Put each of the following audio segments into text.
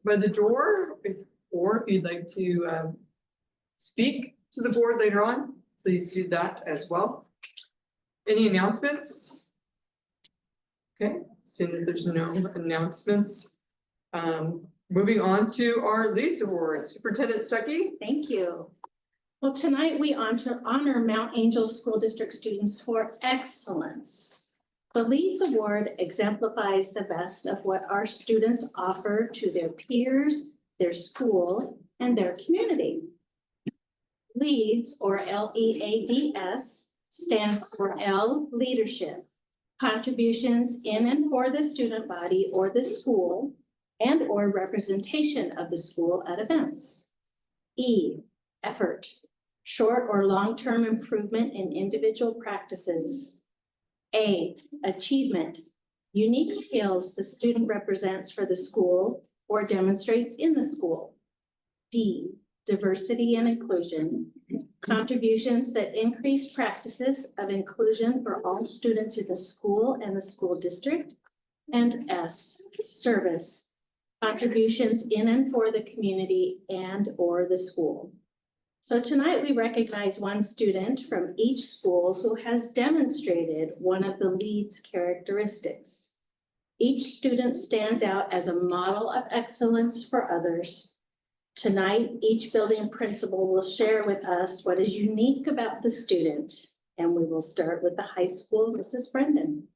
by the door, or if you'd like to speak to the board later on, please do that as well. Any announcements? Okay, seeing that there's no announcements. Moving on to our Leads Award, Superintendent Stuckey. Thank you. Well, tonight we honor Mount Angel School District students for excellence. The Leads Award exemplifies the best of what our students offer to their peers, their school, and their community. LEADS, or LEADS, stands for L, leadership, contributions in and for the student body or the school, and or representation of the school at events. E, effort, short or long-term improvement in individual practices. A, achievement, unique skills the student represents for the school or demonstrates in the school. D, diversity and inclusion, contributions that increase practices of inclusion for all students in the school and the school district. And S, service, contributions in and for the community and or the school. So tonight we recognize one student from each school who has demonstrated one of the LEADS characteristics. Each student stands out as a model of excellence for others. Tonight, each building principal will share with us what is unique about the student, and we will start with the high school, Mrs. Brendan.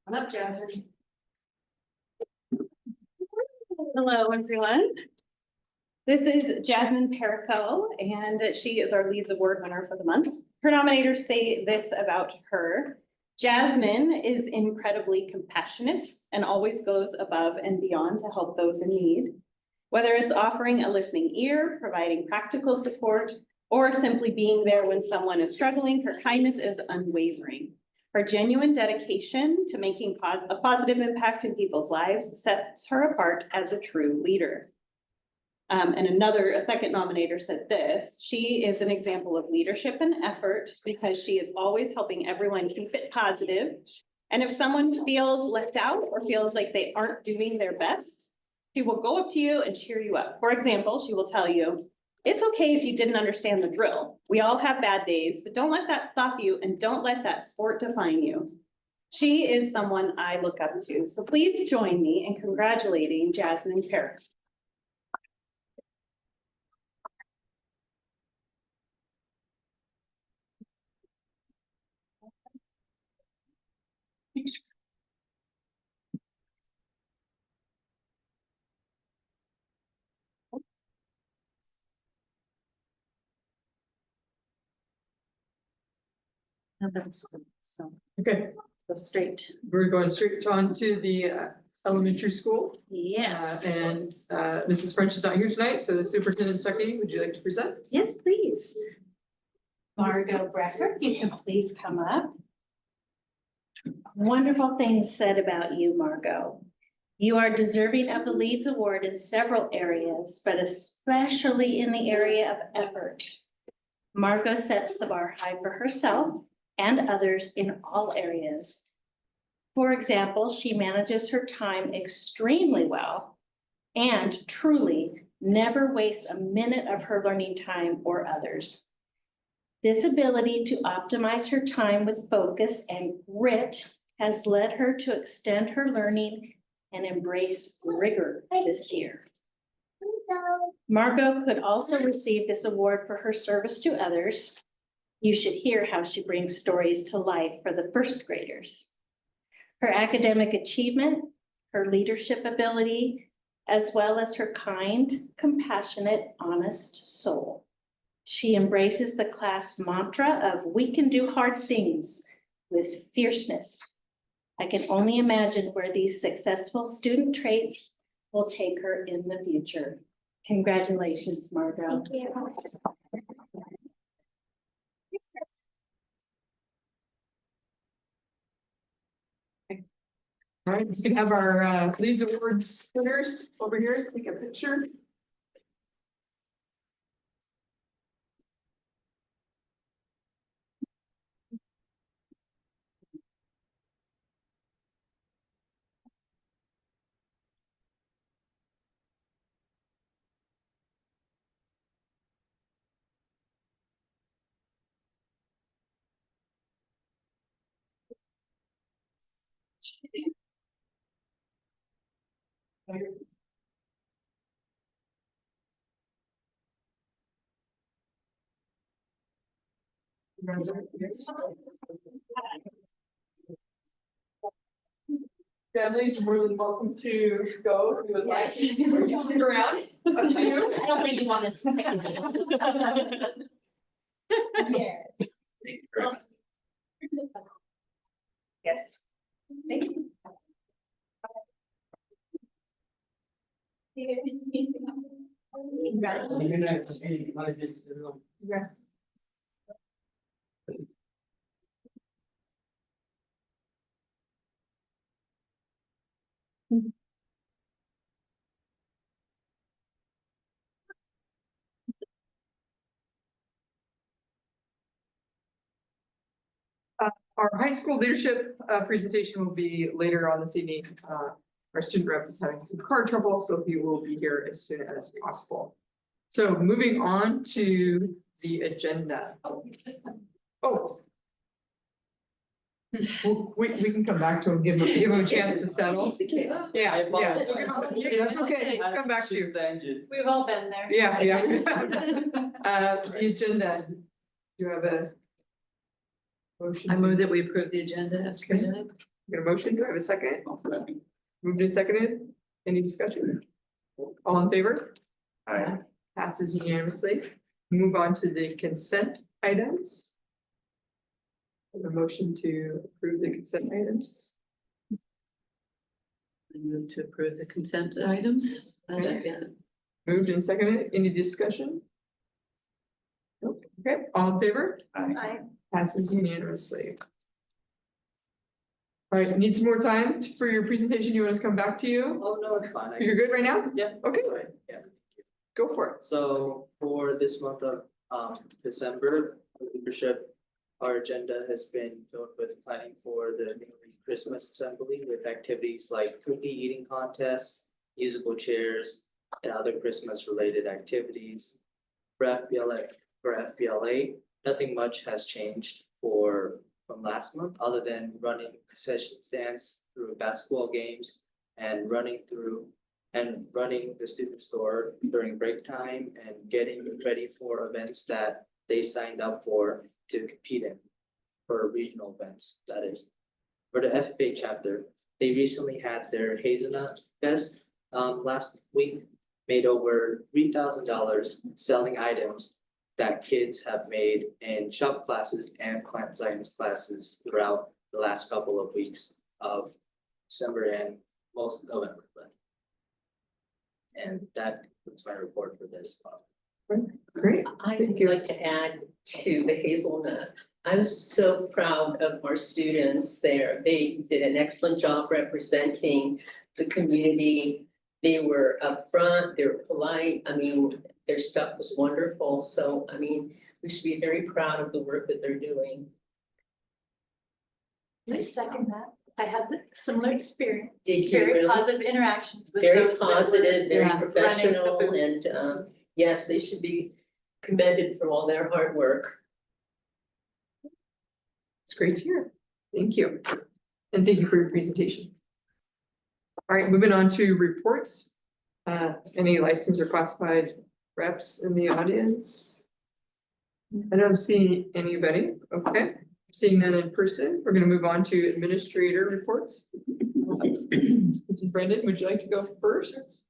Come up, Jasmine. Hello, everyone. This is Jasmine Perico, and she is our Leads Award winner for the month. Her nominators say this about her. Jasmine is incredibly compassionate and always goes above and beyond to help those in need. Whether it's offering a listening ear, providing practical support, or simply being there when someone is struggling, her kindness is unwavering. Her genuine dedication to making a positive impact in people's lives sets her apart as a true leader. And a second nominator said this: she is an example of leadership and effort because she is always helping everyone keep it positive. And if someone feels left out or feels like they aren't doing their best, she will go up to you and cheer you up. For example, she will tell you, it's okay if you didn't understand the drill. We all have bad days, but don't let that stop you and don't let that sport define you. She is someone I look up to. So please join me in congratulating Jasmine Perico. So Okay, go straight. we're going straight on to the elementary school. Yes. And Mrs. French is not here tonight, so the Superintendent Stuckey, would you like to present? Yes, please. Margot Brecker, you can please come up. Wonderful things said about you, Margot. You are deserving of the LEADS Award in several areas, but especially in the area of effort. Margot sets the bar high for herself and others in all areas. For example, she manages her time extremely well and truly never wastes a minute of her learning time or others. This ability to optimize her time with focus and grit has led her to extend her learning and embrace rigor this year. Margot could also receive this award for her service to others. You should hear how she brings stories to life for the first graders. Her academic achievement, her leadership ability, as well as her kind, compassionate, honest soul. She embraces the class mantra of "we can do hard things" with fierceness. I can only imagine where these successful student traits will take her in the future. Congratulations, Margot. Thank you. All right, we can have our LEADS Awards winners over here, take a picture. Families are more than welcome to go if you would like, or you can stick around, up to you. I don't think you want us to stick with this. Yes. Yes. Thank you. Yes. Our high school leadership presentation will be later on this evening. Our student rep is having some car trouble, so he will be here as soon as possible. So moving on to the agenda. Oh. We can come back to him, give him a chance to settle. Yeah, yeah, that's okay, come back to you. We've all been there. Yeah, yeah. The agenda, do you have a motion? I move that we approve the agenda as presented. Got a motion, do I have a second? Moved and seconded, any discussion? All in favor? Aye. Passes unanimously. Move on to the consent items. A motion to approve the consent items. I move to approve the consent items. Second. Moved and seconded, any discussion? Nope. Okay, all in favor? Aye. Passes unanimously. All right, need some more time for your presentation, you want us to come back to you? Oh, no, it's fine. You're good right now? Yeah. Okay, Right, yeah. go for it. So for this month of December, leadership, our agenda has been filled with planning for the Christmas assembly with activities like cookie eating contests, musical chairs, and other Christmas related activities. For FBLA, nothing much has changed from last month, other than running concession stands through basketball games and running the student store during break time and getting ready for events that they signed up for to compete in, for regional events, that is. For the FFA chapter, they recently had their Hazelnut Fest last week, made over $3,000 selling items that kids have made in shop classes and plant science classes throughout the last couple of weeks of December and most November. And that concludes my report for this. Great, I Thank would you. like to add to the hazelnut. I was so proud of our students there. They did an excellent job representing the community. They were upfront, they were polite. I mean, their stuff was wonderful. So, I mean, we should be very proud of the work that they're doing. I second that. I had a similar experience. Did you Very really? positive interactions with Very those that were positive, very running the professional, booth. and yes, they should be commended for all their hard work. it's great to hear. Thank you. And thank you for your presentation. All right, moving on to reports. Any licensed or classified reps in the audience? I don't see anybody, okay. Seeing none in person, we're gonna move on to administrator reports. Mrs. Brendan, would you like to go first?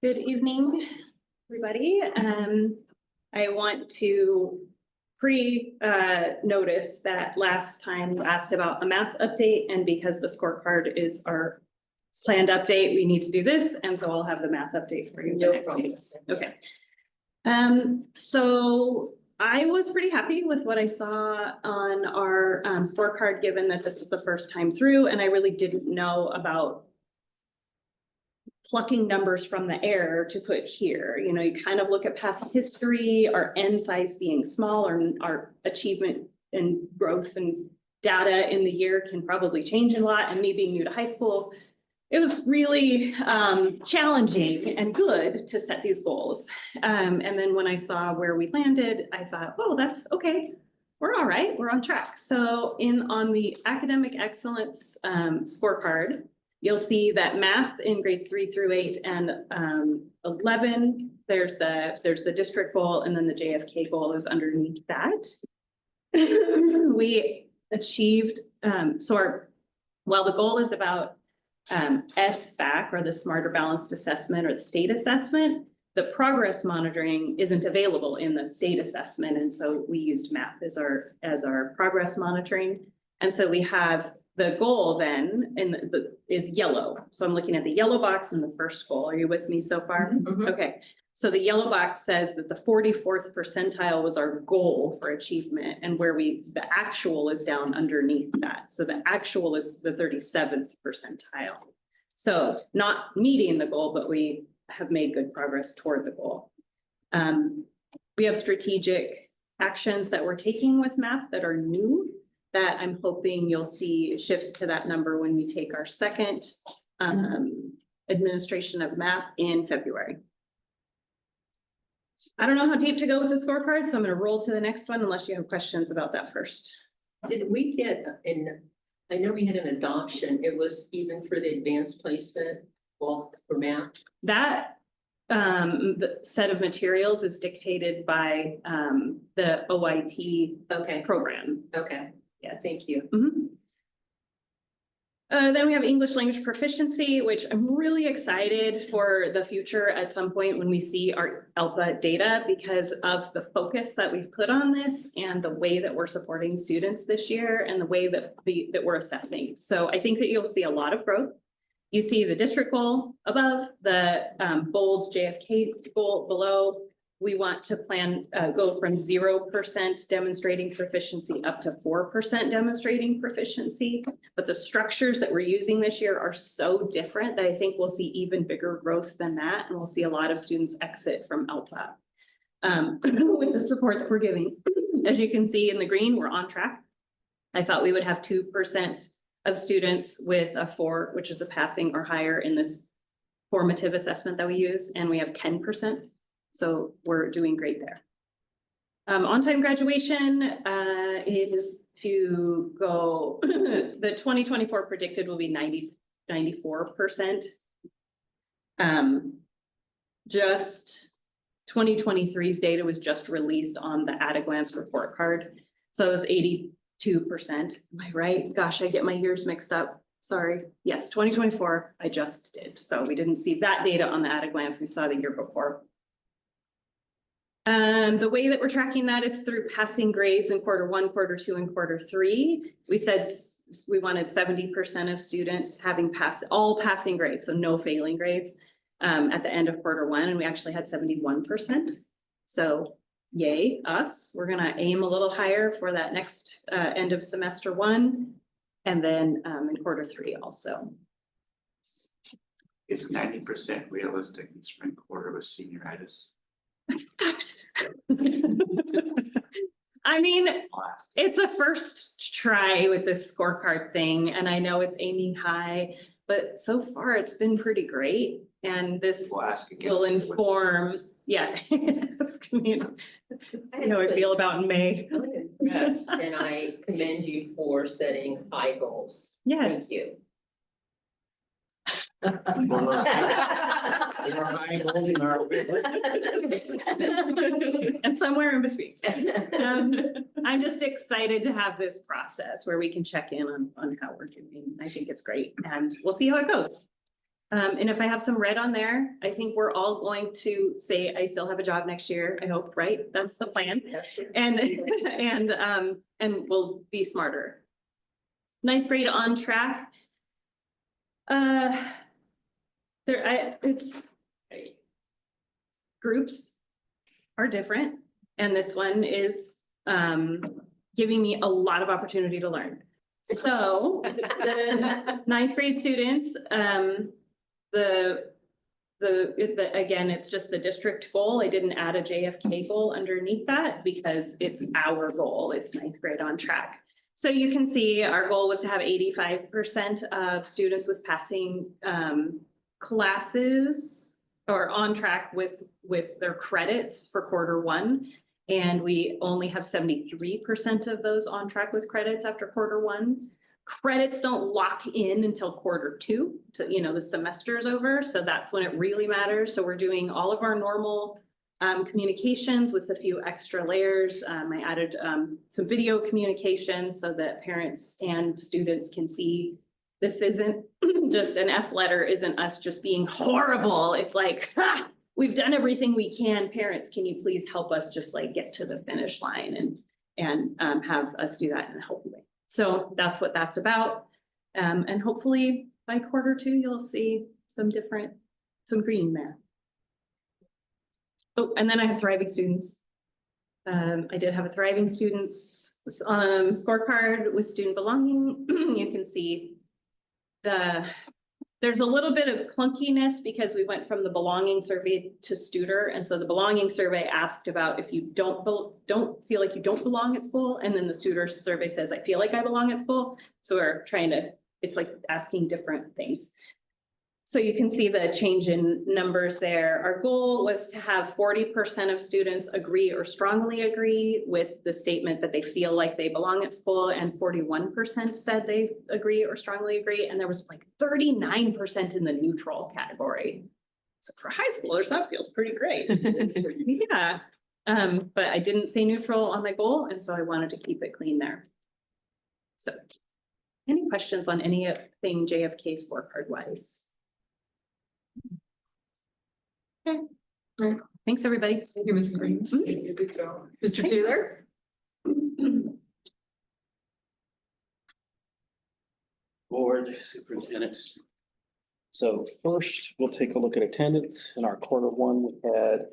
Good evening, everybody. I want to notice that last time you asked about a math update, and because the scorecard is our planned update, we need to do this, and so I'll have the math update for you the No next problem. week. Okay. So I was pretty happy with what I saw on our scorecard, given that this is the first time through, and I really didn't know about plucking numbers from the air to put here. You know, you kind of look at past history, our N size being small, or our achievement and growth and data in the year can probably change a lot. And me being new to high school, it was really challenging and good to set these goals. And then when I saw where we landed, I thought, oh, that's okay. we're all right, we're on track. So on the academic excellence scorecard, you'll see that math in grades 3 through 8 and 11, there's the district goal, and then the JFK goal is underneath that. We achieved, while the goal is about SBAC, or the Smarter Balanced Assessment, or the state assessment, the progress monitoring isn't available in the state assessment, and so we used MAP as our progress monitoring. And so we have the goal then is yellow. So I'm looking at the yellow box in the first goal. Are you with me so far? Mhm. Okay, so the yellow box says that the 44th percentile was our goal for achievement, and the actual is down underneath that. So the actual is the 37th percentile. So not meeting the goal, but we have made good progress toward the goal. We have strategic actions that we're taking with MAP that are new, that I'm hoping you'll see shifts to that number when we take our second administration of MAP in February. I don't know how deep to go with the scorecard, so I'm gonna roll to the next one unless you have questions about that first. Did we get I know we had an adoption, it was even for the advanced placement, well, for math. That the set of materials is dictated by the OIT Okay, program. okay, Yes. thank you. Mhm. Then we have English language proficiency, which I'm really excited for the future at some point when we see our ELPA data, because of the focus that we've put on this and the way that we're supporting students this year and the way that we're assessing. So I think that you'll see a lot of growth. You see the district goal above, the bold JFK goal below. We want to go from 0% demonstrating proficiency up to 4% demonstrating proficiency. But the structures that we're using this year are so different that I think we'll see even bigger growth than that. And we'll see a lot of students exit from ELPA with the support that we're giving. As you can see in the green, we're on track. I thought we would have 2% of students with a 4, which is a passing or higher in this formative assessment that we use, and we have 10%. So we're doing great there. On-time graduation is to go, the 2024 predicted will be 94%. Just 2023's data was just released on the at-a-glance report card. So it was 82%. Am I right? Gosh, I get my years mixed up. Sorry. Yes, 2024, I just did. So we didn't see that data on the at-a-glance. We saw the year before. The way that we're tracking that is through passing grades in Q1, Q2, and Q3. We said we wanted 70% of students having all passing grades, so no failing grades, at the end of Q1, and we actually had 71%. So yay, us. We're gonna aim a little higher for that next end of semester 1, and then in Q3 also. Is 90% realistic in spring quarter with senioritis? Stop it. I mean, Class. it's a first try with this scorecard thing, and I know it's aiming high, but so far it's been pretty great. And this We'll ask again. will inform, yeah. Ask me. See how I feel about May. I'm impressed, and I commend you for setting high goals. Yeah, Thank you. There are high goals in our- and somewhere in between. I'm just excited to have this process where we can check in on how we're doing. I think it's great, and we'll see how it goes. And if I have some red on there, I think we're all going to say, I still have a job next year, I hope, right? That's the plan. That's right. And we'll be smarter. 9th grade on track. Groups are different, and this one is giving me a lot of opportunity to learn. So the 9th grade students, again, it's just the district goal. I didn't add a JFK goal underneath that because it's our goal. It's 9th grade on track. So you can see our goal was to have 85% of students with passing classes or on track with their credits for Q1. And we only have 73% of those on track with credits after Q1. Credits don't lock in until Q2, to, the semester is over, so that's when it really matters. So we're doing all of our normal communications with a few extra layers. I added some video communications so that parents and students can see this isn't just an F letter, isn't us just being horrible. It's like, we've done everything we can. Parents, can you please help us just like get to the finish line and have us do that in a healthy way. So that's what that's about. And hopefully by Q2, you'll see some green there. Oh, and then I have thriving students. I did have a thriving students scorecard with student belonging. You can see there's a little bit of clunkiness because we went from the belonging survey to Studer. And so the belonging survey asked about if you don't feel like you don't belong at school. And then the Studer survey says, I feel like I belong at school. So we're it's like asking different things. So you can see the change in numbers there. Our goal was to have 40% of students agree or strongly agree with the statement that they feel like they belong at school, and 41% said they agree or strongly agree. And there was like 39% in the neutral category. So for high schoolers, that feels pretty great. Yeah. But I didn't say neutral on my goal, and so I wanted to keep it clean there. So any questions on anything JFK scorecard wise? Okay. All right. Thanks, everybody. Thank you, Mrs. Green. Thank you. Good job. Mr. Taylor? Board superintendents. So first, we'll take a look at attendance. In our Q1, we had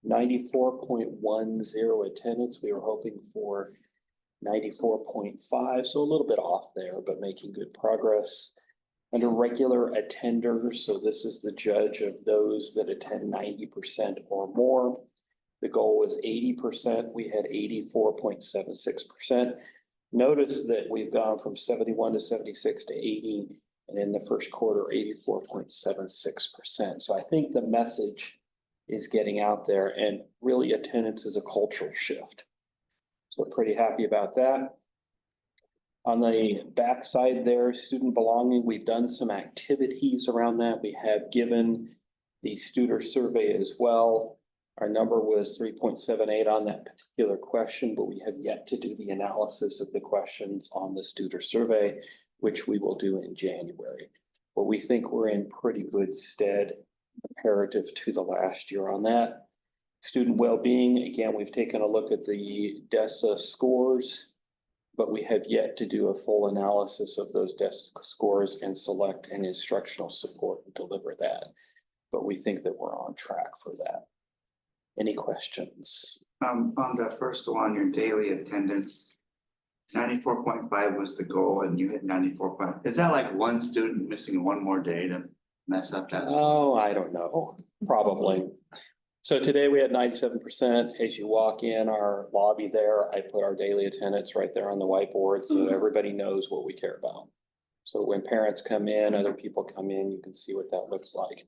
94.10 attendance. We were hoping for 94.5, so a little bit off there, but making good progress. Under regular attenders, so this is the judge of those that attend 90% or more. The goal was 80%. We had 84.76%. Notice that we've gone from 71 to 76 to 80, and in the first quarter, 84.76%. So I think the message is getting out there, and really attendance is a cultural shift. So pretty happy about that. On the backside there, student belonging, we've done some activities around that. We have given the Studer survey as well. Our number was 3.78 on that particular question, but we have yet to do the analysis of the questions on the Studer survey, which we will do in January. But we think we're in pretty good stead comparative to the last year on that. Student well-being, again, we've taken a look at the DESA scores, but we have yet to do a full analysis of those DESA scores and select an instructional support and deliver that. But we think that we're on track for that. Any questions? On the first one, your daily attendance, 94.5 was the goal and you hit 94. Is that like one student missing one more day to mess up that? Oh, I don't know, probably. So today we had 97%. As you walk in our lobby there, I put our daily attendance right there on the whiteboard so that everybody knows what we care about. So when parents come in, other people come in, you can see what that looks like.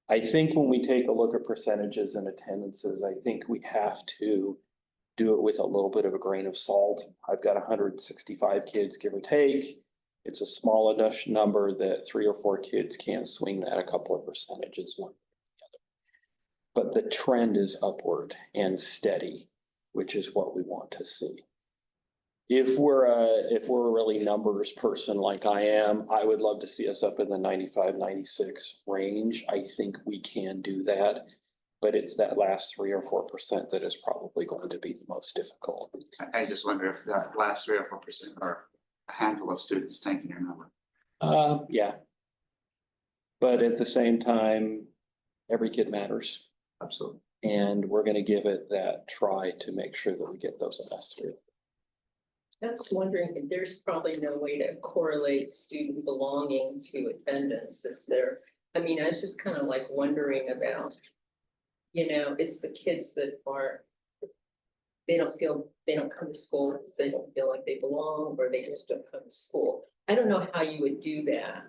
I think when we take a look at percentages and attendances, I think we have to do it with a little bit of a grain of salt. I've got 165 kids, give or take. It's a small enough number that 3 or 4 kids can swing that a couple of percentages one way or the other. But the trend is upward and steady, which is what we want to see. If we're a really numbers person like I am, I would love to see us up in the 95, 96 range. I think we can do that, but it's that last 3 or 4% that is probably going to be the most difficult. I just wonder if that last 3 or 4% are a handful of students taking your number. Yeah. But at the same time, every kid matters. Absolutely. And we're going to give it that try to make sure that we get those last 3. I was wondering, there's probably no way to correlate student belonging to attendance. Is there? I mean, I was just kind of like wondering about, it's the kids that they don't come to school because they don't feel like they belong, or they just don't come to school. I don't know how you would do that.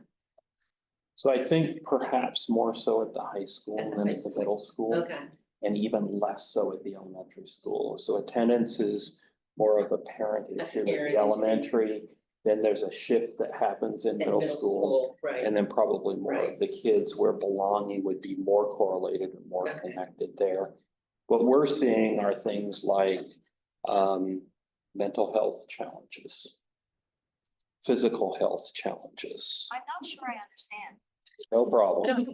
So I think perhaps more so at the high school than at the middle school. Okay. and even less so at the elementary school. So attendance is more of a parent A issue at parent the issue. elementary. Then there's a shift that happens in In middle school. right? And then probably more Right. of the kids where belonging would be more correlated and more Okay. connected there. What we're seeing are things like mental health challenges, physical health challenges. I'm not sure I understand. No problem.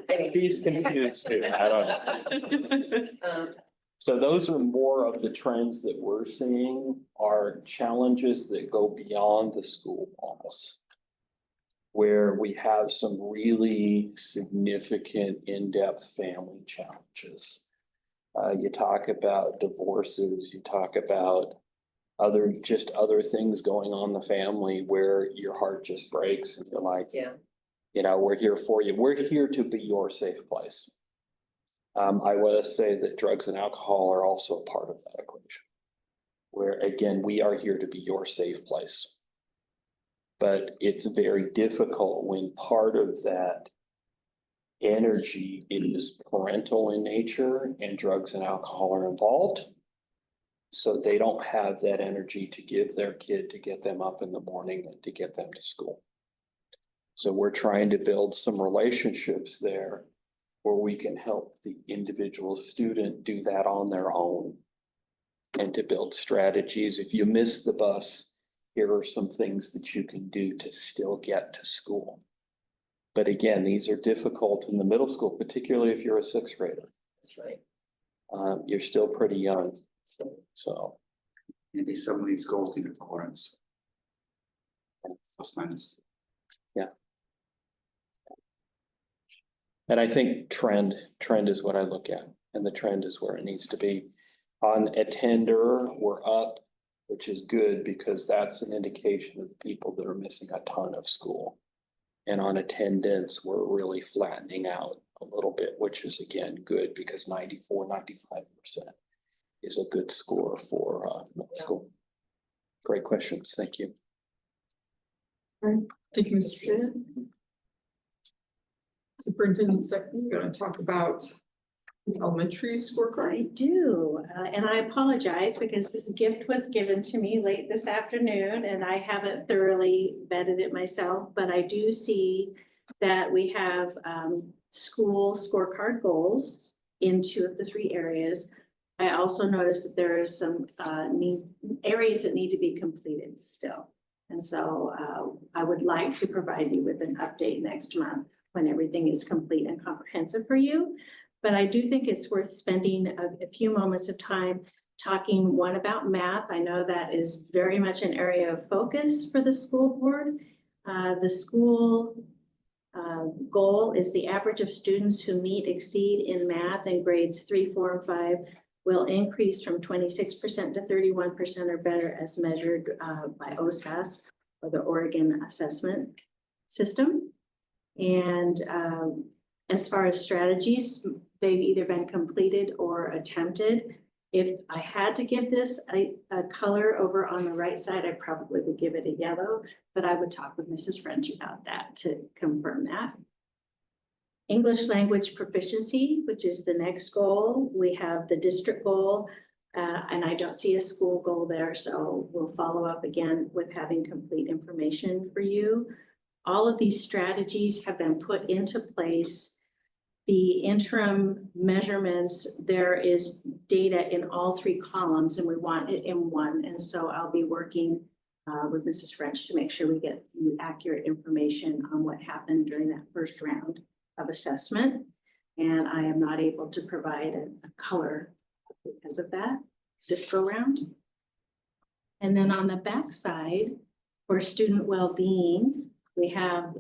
I She's confused too. I don't know. don't- So those are more of the trends that we're seeing are challenges that go beyond the school walls. Where we have some really significant in-depth family challenges. You talk about divorces, you talk about other things going on in the family where your heart just breaks and you're like, Yeah, you know, we're here for you. We're here to be your safe place. I want to say that drugs and alcohol are also a part of that equation. Where again, we are here to be your safe place. But it's very difficult when part of that energy is parental in nature and drugs and alcohol are involved. So they don't have that energy to give their kid to get them up in the morning and to get them to school. So we're trying to build some relationships there where we can help the individual student do that on their own. And to build strategies. If you miss the bus, here are some things that you can do to still get to school. But again, these are difficult in the middle school, particularly if you're a sixth grader. that's right. You're still pretty young, so. Maybe some of these goals need accordance. Plus minus. And I think trend is what I look at, and the trend is where it needs to be. On attender, we're up, which is good because that's an indication of people that are missing a ton of school. And on attendance, we're really flattening out a little bit, which is again, good because 94-95% is a good score for middle school. Great questions. Thank you. Thank you, Mr. Shannon. Superintendent Secretary, you're gonna talk about the elementary scorecard. I do, and I apologize because this gift was given to me late this afternoon and I haven't thoroughly vetted it myself, but I do see that we have school scorecard goals in 2 of the 3 areas. I also noticed that there is some areas that need to be completed still. And so I would like to provide you with an update next month when everything is complete and comprehensive for you. But I do think it's worth spending a few moments of time talking about math. I know that is very much an area of focus for the school board. The school goal is the average of students who exceed in math in grades 3, 4, and 5 will increase from 26% to 31% or better as measured by OSAS, or the Oregon Assessment System. And as far as strategies, they've either been completed or attempted. If I had to give this a color over on the right side, I probably would give it a yellow, but I would talk with Mrs. French about that to confirm that. English language proficiency, which is the next goal. We have the district goal, and I don't see a school goal there, so we'll follow up again with having complete information for you. All of these strategies have been put into place. The interim measurements, there is data in all 3 columns and we want it in one. And so I'll be working with Mrs. French to make sure we get you accurate information on what happened during that first round of assessment. And I am not able to provide a color because of that this go round. And then on the back side, for student well-being, we have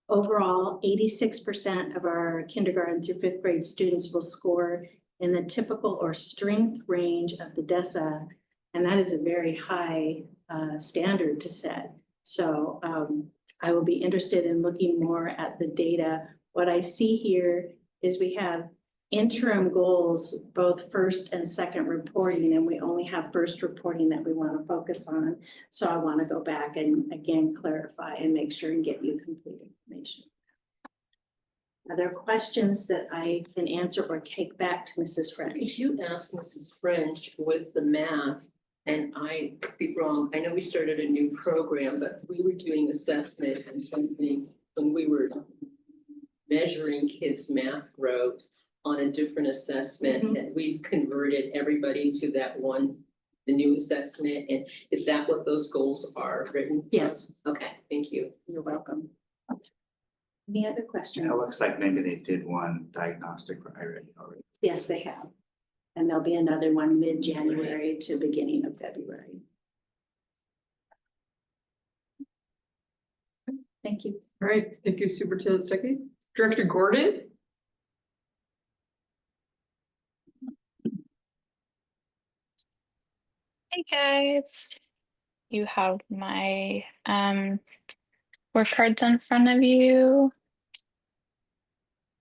overall 86% of our kindergarten through 5th grade students will score in the typical or strength range of the DESA. And that is a very high standard to set. So I will be interested in looking more at the data. What I see here is we have interim goals, both first and second reporting, and we only have first reporting that we want to focus on. So I want to go back and again clarify and make sure and get you complete information. Are there questions that I can answer or take back to Mrs. Could French? you ask Mrs. French with the math? And I could be wrong, I know we started a new program, but we were doing assessment and something when we were measuring kids' math growth on a different assessment, and we've converted everybody to that one, the new assessment, and is that what those goals are written? Yes, Okay, thank you. you're welcome. Any other questions? It looks like maybe they did one diagnostic already. Yes, they have. And there'll be another one mid-January to beginning of February. Thank you. All right, thank you, Superintendent Stuckey. Director Gordon? Hey guys, you have my work cards in front of you.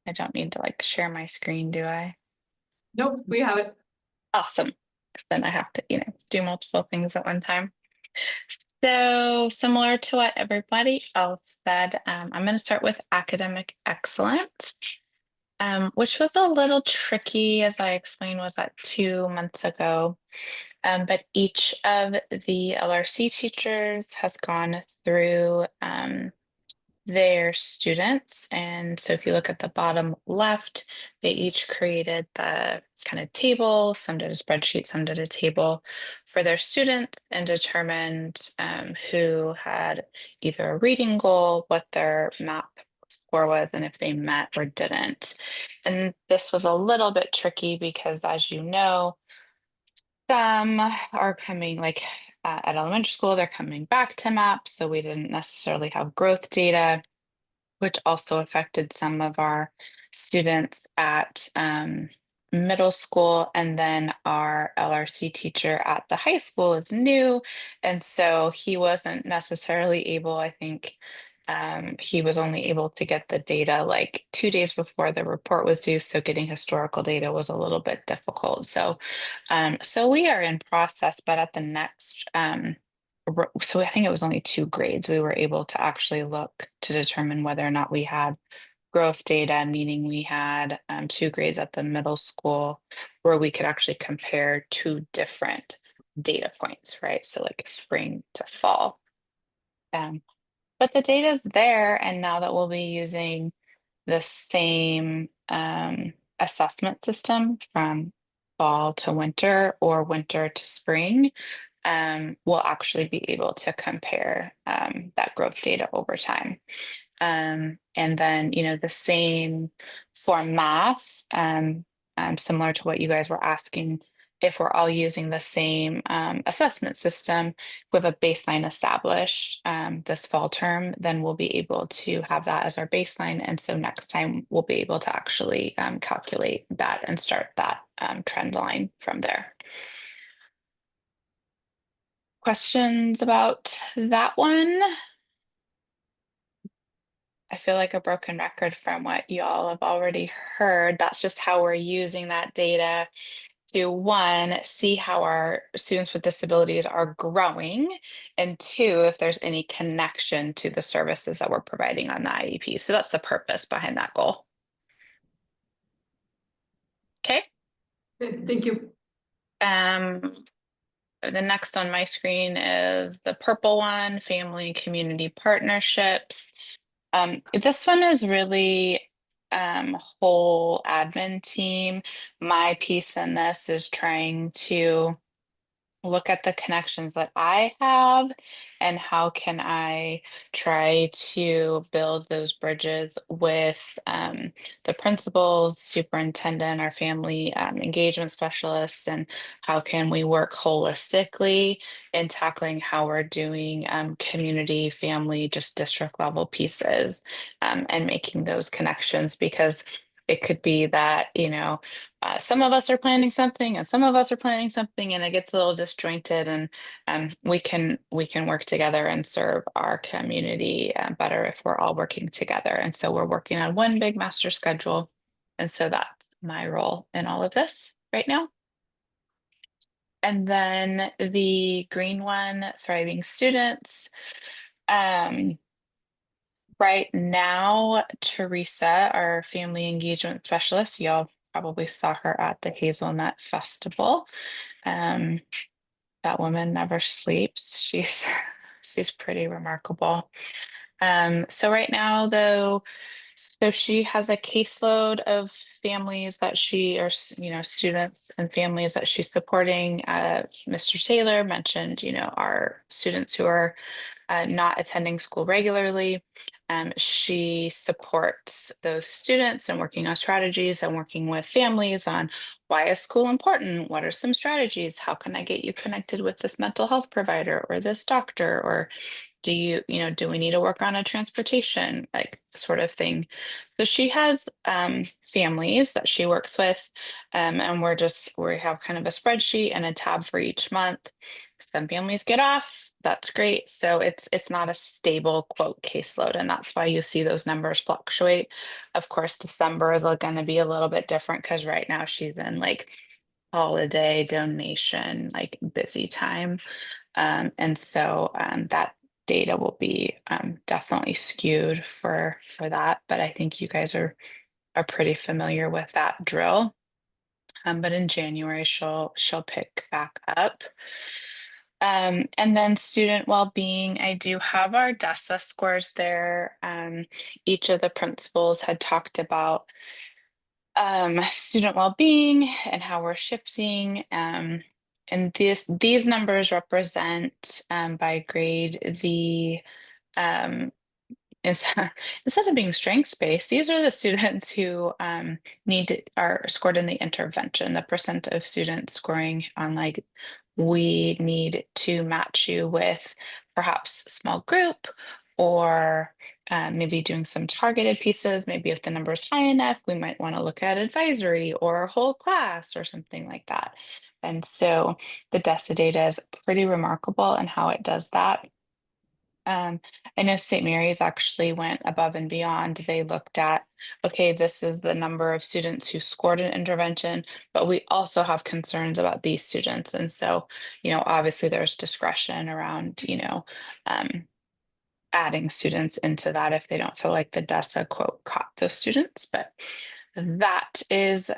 I don't need to like share my screen, do I? Nope, we have it. Awesome. Then I have to, do multiple things at one time. So similar to what everybody else said, I'm going to start with academic excellence, which was a little tricky, as I explained, was that 2 months ago. But each of the LRC teachers has gone through their students. And so if you look at the bottom left, they each created the kind of table. Some did a spreadsheet, some did a table for their students, and determined who had either a reading goal, what their MAP score was, and if they met or didn't. And this was a little bit tricky because, as you know, some are coming at elementary school, they're coming back to MAP, so we didn't necessarily have growth data, which also affected some of our students at middle school. And then our LRC teacher at the high school is new, and so he wasn't necessarily able, I think, he was only able to get the data like 2 days before the report was due. So getting historical data was a little bit difficult. So we are in process, but at the next, so I think it was only 2 grades, we were able to actually look to determine whether or not we had growth data, meaning we had 2 grades at the middle school where we could actually compare 2 different data points, right? So like spring to fall. But the data is there, and now that we'll be using the same assessment system from fall to winter or winter to spring, we'll actually be able to compare that growth data over time. And then, the same for math, similar to what you guys were asking, if we're all using the same assessment system with a baseline established this fall term, then we'll be able to have that as our baseline. And so next time we'll be able to actually calculate that and start that trend line from there. Questions about that one? I feel like a broken record from what you all have already heard. That's just how we're using that data to, 1, see how our students with disabilities are growing, and 2, if there's any connection to the services that we're providing on the IEP. So that's the purpose behind that goal. Okay. Okay, thank you. The next on my screen is the purple one, family and community partnerships. This one is really whole admin team. My piece in this is trying to look at the connections that I have and how can I try to build those bridges with the principals, superintendent, our family engagement specialists, and how can we work holistically in tackling how we're doing community, family, just district level pieces, and making those connections, because it could be that, some of us are planning something and some of us are planning something, and it gets a little disjointed, and we can work together and serve our community better if we're all working together. And so we're working on one big master schedule. And so that's my role in all of this right now. And then the green one, thriving students. Right right now, Teresa, our family engagement specialist, y'all probably saw her at the Hazelnut Festival. That woman never sleeps. She's pretty remarkable. So right now, though, so she has a caseload of families that she, or students and families that she's supporting. Mr. Taylor mentioned, our students who are not attending school regularly. She supports those students and working on strategies and working with families on why is school important? What are some strategies? How can I get you connected with this mental health provider or this doctor? Or do we need to work on a transportation like sort of thing? So she has families that she works with, and we have kind of a spreadsheet and a tab for each month. Some families get off, that's great. So it's not a stable quote caseload, and that's why you see those numbers fluctuate. Of course, December is going to be a little bit different because right now she's in like holiday donation, like busy time. And so that data will be definitely skewed for that. But I think you guys are pretty familiar with that drill. But in January, she'll pick back up. And then student well-being, I do have our DESA scores there. Each of the principals had talked about student well-being and how we're shifting. And these numbers represent by grade the instead of being strengths-based, these are the students who are scored in the intervention, the percent of students scoring on like, we need to match you with perhaps small group or maybe doing some targeted pieces. Maybe if the number is high enough, we might want to look at advisory or whole class or something like that. And so the DESA data is pretty remarkable in how it does that. I know St. Mary's actually went above and beyond. They looked at, okay, this is the number of students who scored an intervention, but we also have concerns about these students. And so, obviously there's discretion around, adding students into that if they don't feel like the DESA quote caught those students. But that is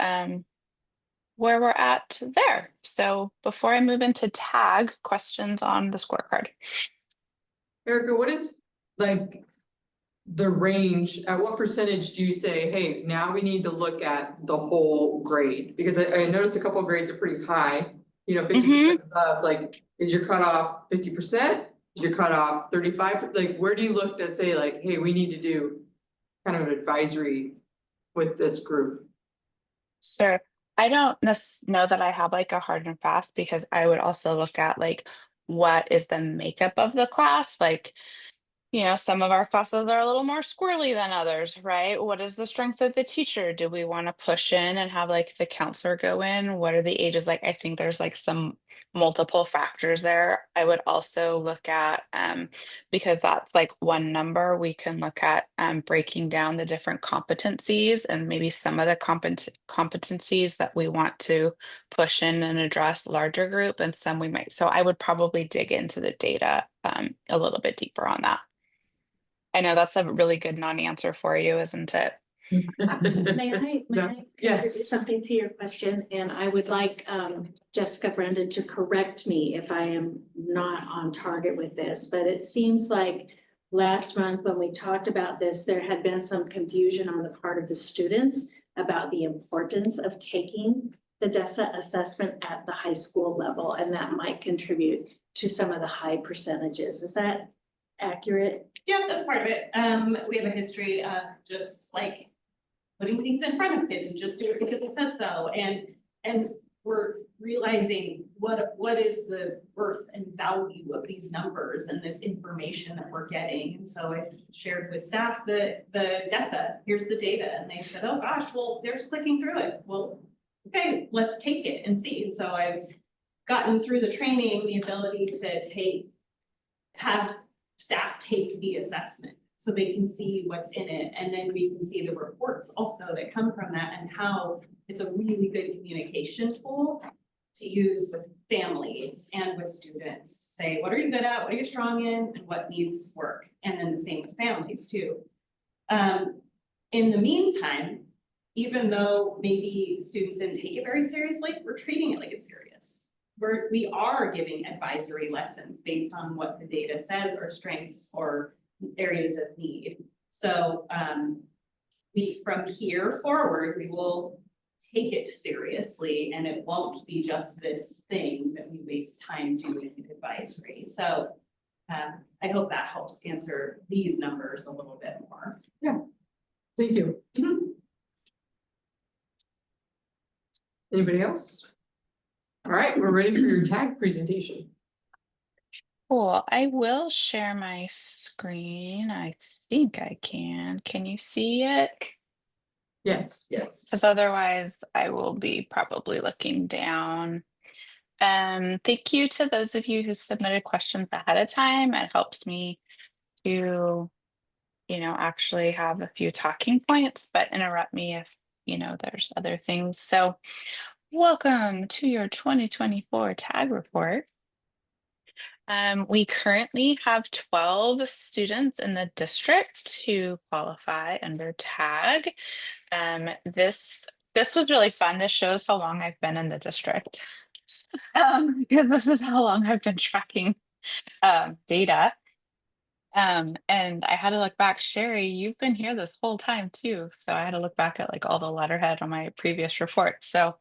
where we're at there. So before I move into tag, questions on the scorecard. Erica, what is like the range, at what percentage do you say, hey, now we need to look at the whole grade? Because I noticed a couple of grades are pretty high, 50% above, like, is your cutoff 50%? Is your cutoff 35? Like, where do you look to say like, hey, we need to do kind of an advisory with this group? Sure. I don't know that I have like a hard and fast, because I would also look at like, what is the makeup of the class? Like, some of our classes are a little more squirrely than others, right? What is the strength of the teacher? Do we want to push in and have like the counselor go in? What are the ages like? I think there's like some multiple factors there. I would also look at, because that's like one number, we can look at breaking down the different competencies and maybe some of the competencies that we want to push in and address larger group, and some we might. So I would probably dig into the data a little bit deeper on that. I know that's a really good non-answer for you, isn't it? May I Yes. contribute something to your question? And I would like Jessica Brendan to correct me if I am not on target with this, but it seems like last month when we talked about this, there had been some confusion on the part of the students about the importance of taking the DESA assessment at the high school level, and that might contribute to some of the high percentages. Is that accurate? Yeah, that's part of it. We have a history of just like putting things in front of kids and just do it because it said so. And we're realizing what is the worth and value of these numbers and this information that we're getting. And so I shared with staff the DESA, here's the data. And they said, oh gosh, well, they're just clicking through it. Well, okay, let's take it and see. And so I've gotten through the training, the ability to have staff take the assessment so they can see what's in it. And then we can see the reports also that come from that, and how it's a really good communication tool to use with families and with students to say, what are you good at? What are you strong in? And what needs work? And then the same with families too. In the meantime, even though maybe students didn't take it very seriously, we're treating it like it's serious. We are giving advisory lessons based on what the data says or strengths or areas of need. So from here forward, we will take it seriously, and it won't be just this thing that we waste time doing advisory. So I hope that helps answer these numbers a little bit more. Thank you. Anybody else? All right, we're ready for your tag presentation. Cool. I will share my screen. I think I can. Can you see it? Yes. Yes. Because otherwise I will be probably looking down. Thank you to those of you who submitted questions ahead of time. It helps me to, actually have a few talking points, but interrupt me if, there's other things. So welcome to your 2024 tag report. We currently have 12 students in the district who qualify under tag. This was really fun. This shows how long I've been in the district. Because this is how long I've been tracking data. And I had to look back. Sherry, you've been here this whole time too. So I had to look back at like all the letterhead on my previous report. So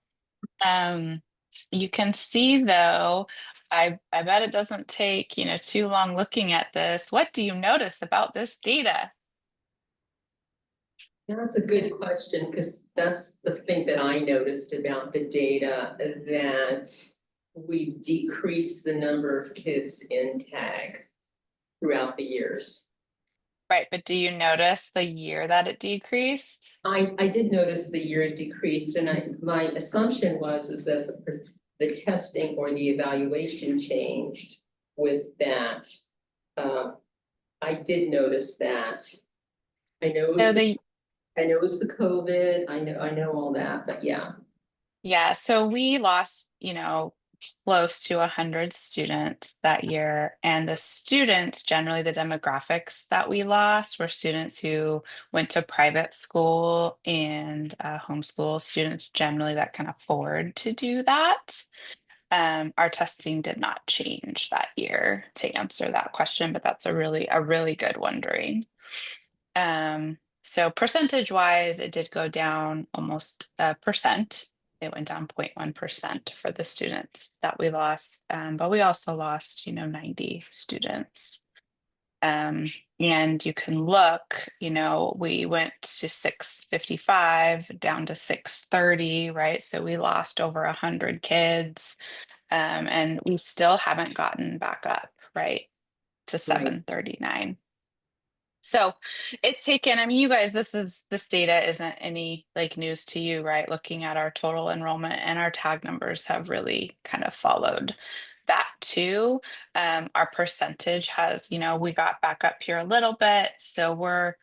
you can see though, I bet it doesn't take, too long looking at this. What do you notice about this data? Yeah, that's a good question, because that's the thing that I noticed about the data, that we decreased the number of kids in tag throughout the years. Right, but do you notice the year that it decreased? I did notice the year it decreased, and my assumption is that the testing or the evaluation changed with that. I did notice that. I know So it was the COVID, I know all that, but yeah. Yeah, so we lost, close to 100 students that year. And the students, generally the demographics that we lost were students who went to private school and homeschool students generally that can afford to do that. Our testing did not change that year to answer that question, but that's a really good wondering. So percentage wise, it did go down almost a percent. It went down 0.1% for the students that we lost, but we also lost, 90 students. And you can look, we went to 655 down to 630, right? So we lost over 100 kids, and we still haven't gotten back up, right, to 739. So it's taken, you guys, this data isn't any like news to you, right? Looking at our total enrollment, and our tag numbers have really kind of followed that too. Our percentage has, we got back up here a little bit. So we're,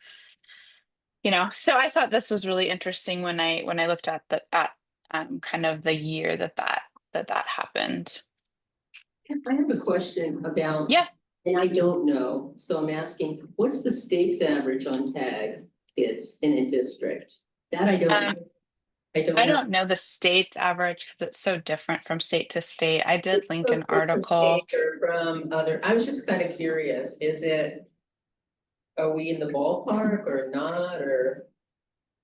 so I thought this was really interesting when I looked at kind of the year that happened. I have a question about. Yeah. And I don't know, so I'm asking, what's the state's average on tag kids in a district? That I don't know. I don't know the state's average because it's so different from state to state. I did link an It's from article. state or from I was just kind of curious, are we in the ballpark or not, or?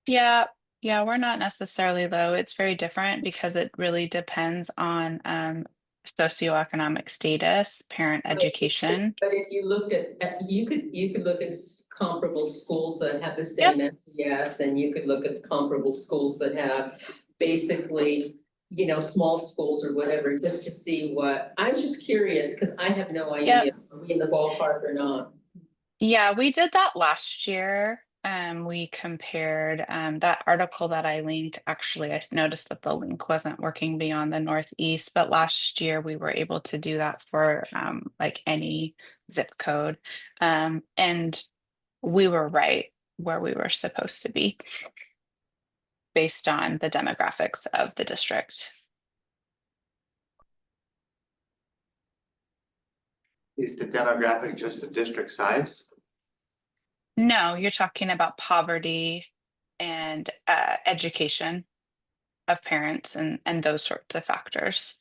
Yeah, we're not necessarily low. It's very different because it really depends on socioeconomic status, parent education. But if you looked at, you could look at comparable schools that have the same SES, and you could look at comparable schools that have basically, small schools or whatever, just to see what, I was just curious, because I have no idea, are we in the ballpark or not? Yeah, we did that last year. We compared that article that I linked. Actually, I noticed that the link wasn't working beyond the Northeast, but last year we were able to do that for like any zip code. And we were right where we were supposed to be based on the demographics of the district. Is the demographic just the district size? No, you're talking about poverty and education of parents and those sorts of factors.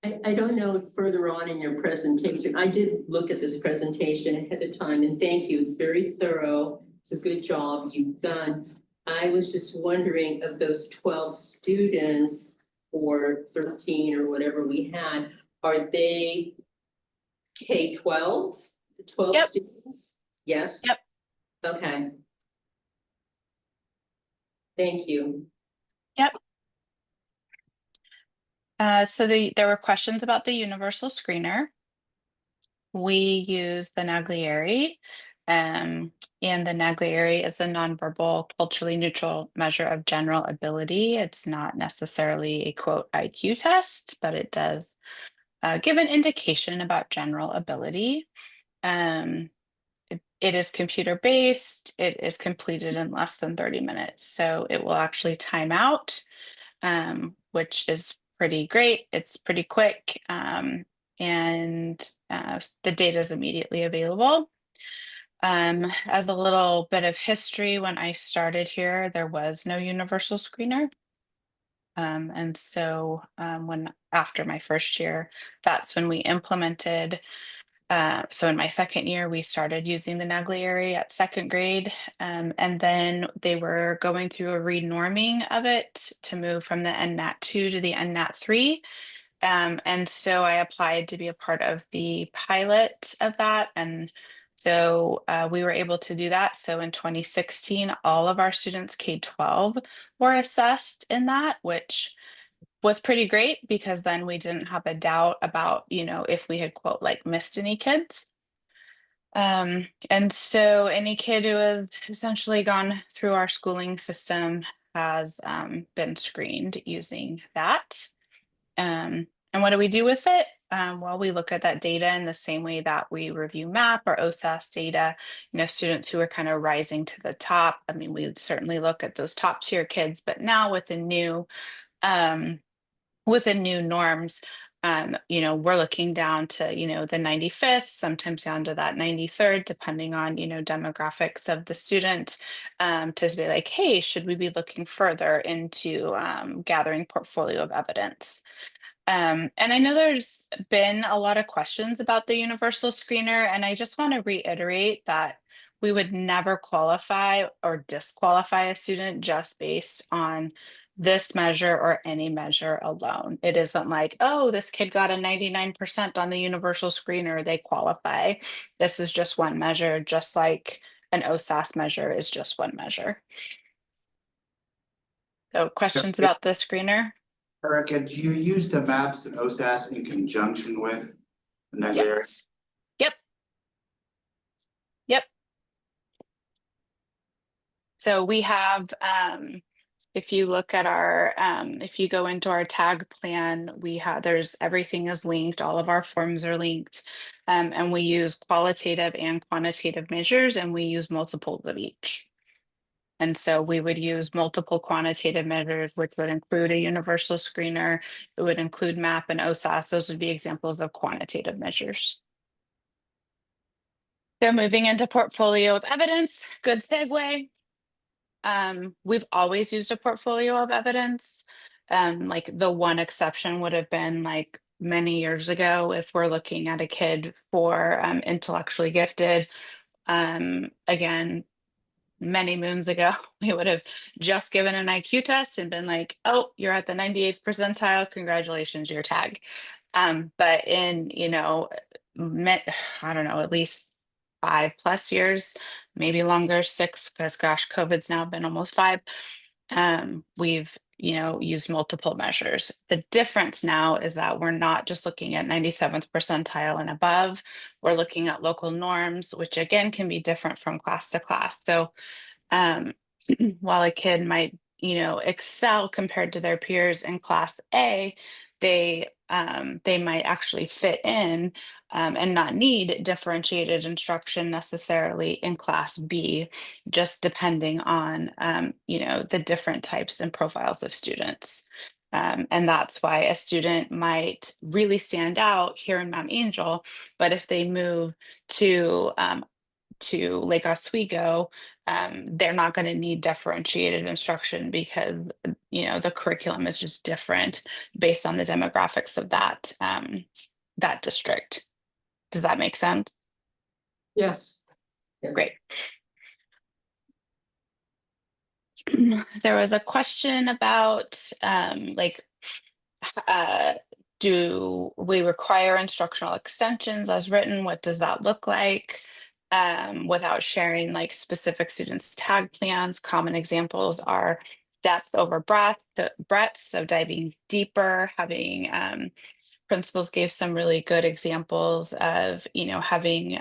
I don't know if further on in your presentation, I did look at this presentation ahead of time and thank you, it's very thorough. It's a good job you've done. I was just wondering of those 12 students or 13 or whatever we had, are they K-12? The 12 Yep. students? Yes? Yep. Okay. Thank you. So there were questions about the universal screener. We use the Naglieri, and the Naglieri is a nonverbal, culturally neutral measure of general ability. It's not necessarily a quote IQ test, but it does give an indication about general ability. It is computer based. It is completed in less than 30 minutes, so it will actually time out, which is pretty great. It's pretty quick, and the data is immediately available. As a little bit of history, when I started here, there was no universal screener. And so when after my first year, that's when we implemented. So in my second year, we started using the Naglieri at second grade, and then they were going through a renorming of it to move from the NNAT2 to the NNAT3. And so I applied to be a part of the pilot of that. And so we were able to do that. So in 2016, all of our students K-12 were assessed in that, which was pretty great because then we didn't have a doubt about, if we had quote like missed any kids. And so any kid who has essentially gone through our schooling system has been screened using that. And what do we do with it? Well, we look at that data in the same way that we review MAP or OSAS data, students who are kind of rising to the top. I mean, we would certainly look at those top tier kids, but now with the new norms, we're looking down to, the 95th, sometimes down to that 93rd, depending on, demographics of the student, to be like, hey, should we be looking further into gathering portfolio of evidence? And I know there's been a lot of questions about the universal screener, and I just want to reiterate that we would never qualify or disqualify a student just based on this measure or any measure alone. It isn't like, oh, this kid got a 99% on the universal screener, they qualify. This is just one measure, just like an OSAS measure is just one measure. So questions about the screener? Erica, do you use the MAPS and OSAS in conjunction with the Naglieri? Yes. Yep. So we have, if you look at our, if you go into our tag plan, everything is linked, all of our forms are linked, and we use qualitative and quantitative measures, and we use multiples of each. And so we would use multiple quantitative measures, which would include a universal screener. It would include MAP and OSAS. Those would be examples of quantitative measures. So moving into portfolio of evidence, good segue. We've always used a portfolio of evidence. Like the one exception would have been like many years ago, if we're looking at a kid for intellectually gifted. Again, many moons ago, we would have just given an IQ test and been like, oh, you're at the 98th percentile, congratulations, your tag. But in, I don't know, at least 5+ years, maybe longer, 6, because gosh, COVID's now been almost 5. We've, used multiple measures. The difference now is that we're not just looking at 97th percentile and above. We're looking at local norms, which again can be different from class to class. So while a kid might, excel compared to their peers in class A, they might actually fit in and not need differentiated instruction necessarily in class B, just depending on, the different types and profiles of students. And that's why a student might really stand out here in Mount Angel, but if they move to to Lake Oswego, they're not going to need differentiated instruction because, you know, the curriculum is just different based on the demographics of that district. Does that make sense? Yes. Great. There was a question about do we require instructional extensions as written? What does that look like? Without sharing like specific students' tag plans, common examples are depth over breadth, so diving deeper, having principals gave some really good examples of, you know, having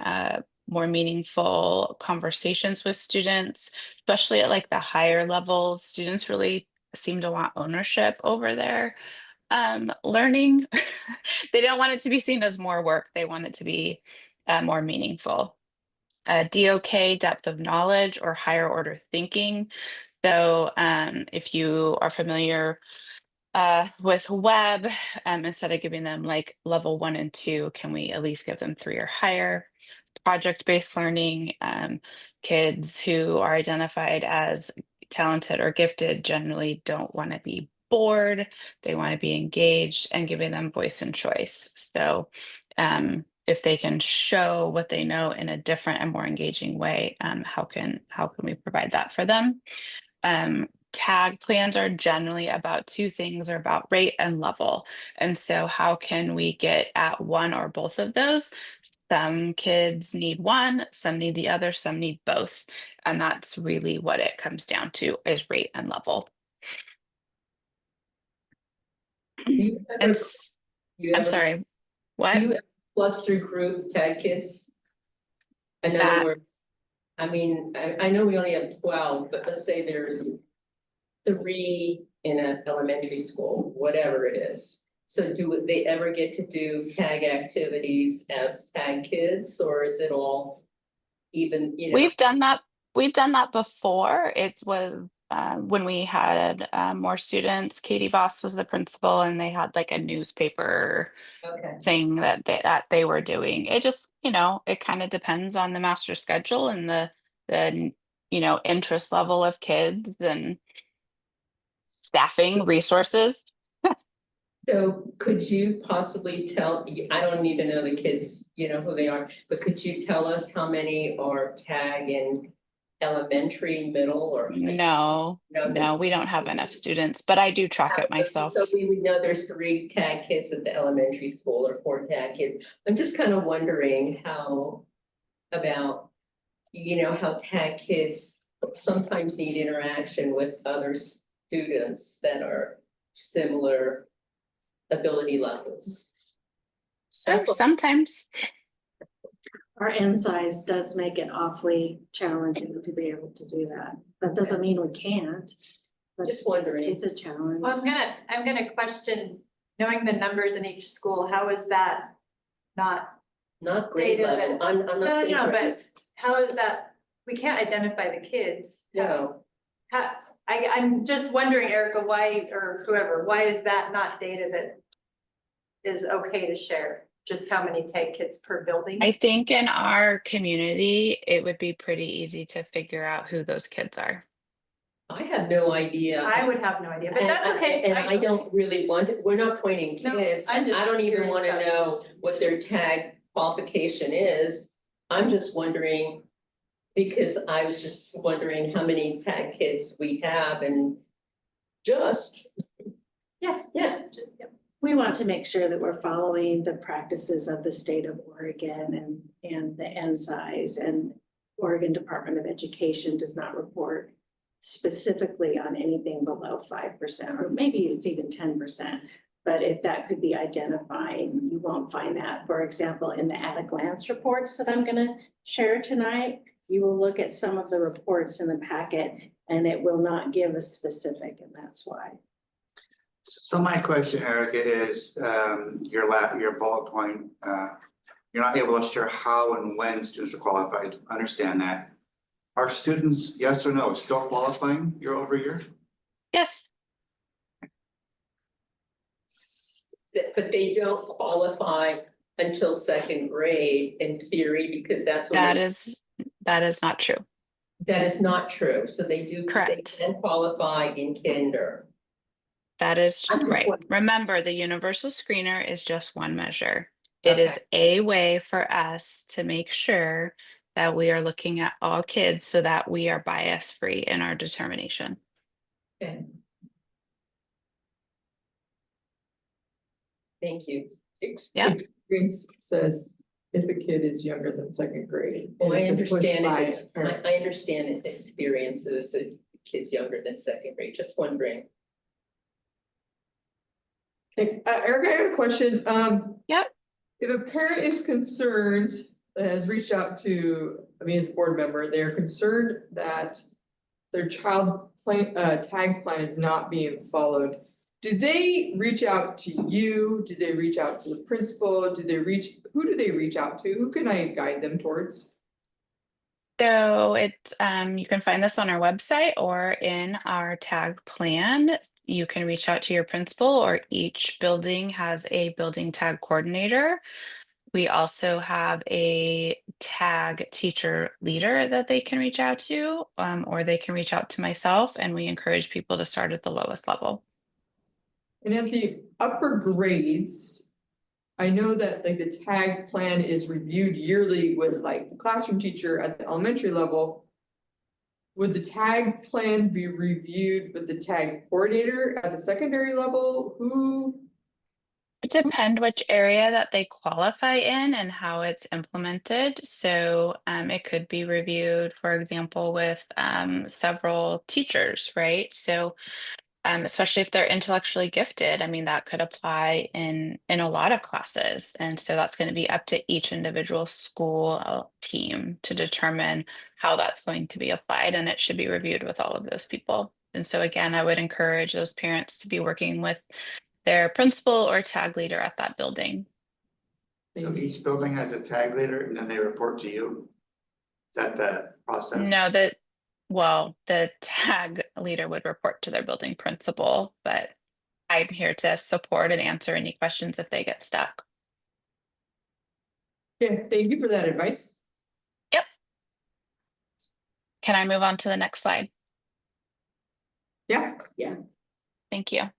more meaningful conversations with students, especially at like the higher levels. Students really seem to want ownership over their learning. They don't want it to be seen as more work. They want it to be more meaningful. DOK, depth of knowledge or higher order thinking. So if you are familiar with web, instead of giving them like level 1 and 2, can we at least give them 3 or higher? Project-based learning, kids who are identified as talented or gifted generally don't want to be bored. They want to be engaged, and giving them voice and choice. So if they can show what they know in a different and more engaging way, how can we provide that for them? Tag plans are generally about 2 things, are about rate and level. And so how can we get at one or both of those? Some kids need one, some need the other, some need both. And that's really what it comes down to, is rate and level. And I'm sorry, what? Do you cluster group tag kids? In That- other words, I mean, I know we only have 12, but let's say there's 3 in an elementary school, whatever it is. So do they ever get to do tag activities as tag kids, or is it all even, you know? We've done that before. It was when we had more students. Katie Voss was the principal, and they had like a newspaper Okay. thing that they were doing. It just, you know, it kind of depends on the master schedule and the you know, interest level of kids and staffing resources. So could you possibly tell, I don't even know the kids, you know, who they are, but could you tell us how many are tag in elementary, middle, or high school? No, we don't have enough students, but I do track it myself. So we would know there's 3 tag kids at the elementary school or 4 tag kids. I'm just kind of wondering how about, you know, how tag kids sometimes need interaction with other students that are similar ability levels. Sometimes. Our N size does make it awfully challenging to be able to do that. That doesn't mean we can't. But Just wondering. it's a challenge. Well, I'm gonna question, knowing the numbers in each school, how is that not, Not grade Data level, that- I'm not no, saying. no, grade. but how is that, we can't identify the kids. No, I'm just wondering, Erica, why, or whoever, why is that not data that is okay to share? Just how many tag kids per building? I think in our community, it would be pretty easy to figure out who those kids are. I have no idea. I would have no idea, but And that's okay. And I don't really want to, we're not pointing No, kids, I'm I just don't even curious wanna about know this. what their tag qualification is. I'm just wondering, because I was just wondering how many tag kids we have and just. Yeah. Yeah. We want to make sure that we're following the practices of the state of Oregon and the N size, and Oregon Department of Education does not report specifically on anything below 5%, or maybe it's even 10%. But if that could be identified, you won't find that. For example, in the at a glance reports that I'm gonna share tonight, you will look at some of the reports in the packet and it will not give a specific, and that's why. So my question, Erica, is your bullet point, you're not able to share how and when students are qualified. Understand that. Are students, yes or no, still qualifying year over year? Yes. But they don't qualify until 2nd grade in theory, because that's when That they is That is not true. That is not true. So they do. Correct. They can qualify in kinder. That is I'm just right. wondering. Remember, the universal screener is just one measure. It is a way for us to make sure that we are looking at all kids so that we are bias free in our determination. Okay. Thank you. Yep. Experience says if a kid is younger than second grade. Well, I and it's been pushed understand by it. parents. I understand it, the experiences of kids younger than second grade, just wondering. Okay, Eric, I have a question. Yep. If a parent is concerned, has reached out to, me as a board member, they're concerned that their child's tag plan is not being followed. Do they reach out to you? Do they reach out to the principal? Who do they reach out to? Who can I guide them towards? So it's you can find this on our website or in our tag plan. You can reach out to your principal, or each building has a building tag coordinator. We also have a tag teacher leader that they can reach out to, or they can reach out to myself, and we encourage people to start at the lowest level. And at the upper grades, I know that like the tag plan is reviewed yearly with like the classroom teacher at the elementary level. Would the tag plan be reviewed with the tag coordinator at the secondary level? It depends which area that they qualify in and how it's implemented. So it could be reviewed, for example, with several teachers, right? So especially if they're intellectually gifted, I mean, that could apply in a lot of classes. And so that's going to be up to each individual school team to determine how that's going to be applied. And it should be reviewed with all of those people. And so again, I would encourage those parents to be working with their principal or tag leader at that building. So each building has a tag leader and then they report to you? Is that the process? No, the tag leader would report to their building principal, but I'm here to support and answer any questions if they get stuck. Yeah, thank you for that advice. Yep. Can I move on to the next slide? Yeah. Thank you.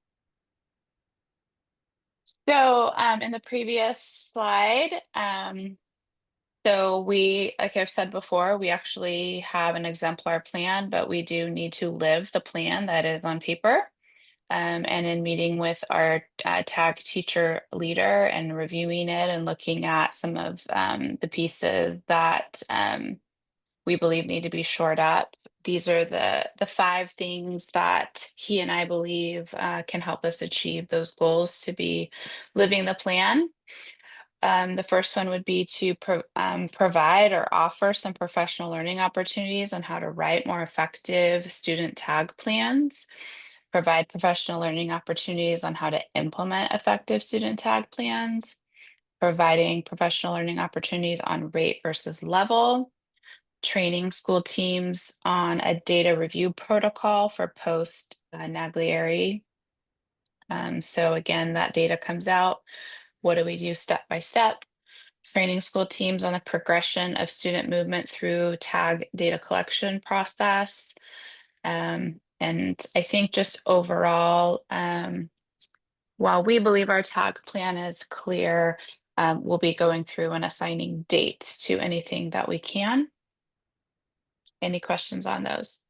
So in the previous slide, so we, like I've said before, we actually have an exemplar plan, but we do need to live the plan that is on paper. And in meeting with our tag teacher leader and reviewing it and looking at some of the pieces that we believe need to be shored up. These are the 5 things that he and I believe can help us achieve those goals to be living the plan. The first one would be to provide or offer some professional learning opportunities on how to write more effective student tag plans, provide professional learning opportunities on how to implement effective student tag plans, providing professional learning opportunities on rate versus level, training school teams on a data review protocol for post Naglieri. So again, that data comes out. What do we do step by step? Training school teams on the progression of student movement through tag data collection process. And I think just overall, while we believe our tag plan is clear, we'll be going through and assigning dates to anything that we can. Any questions on those?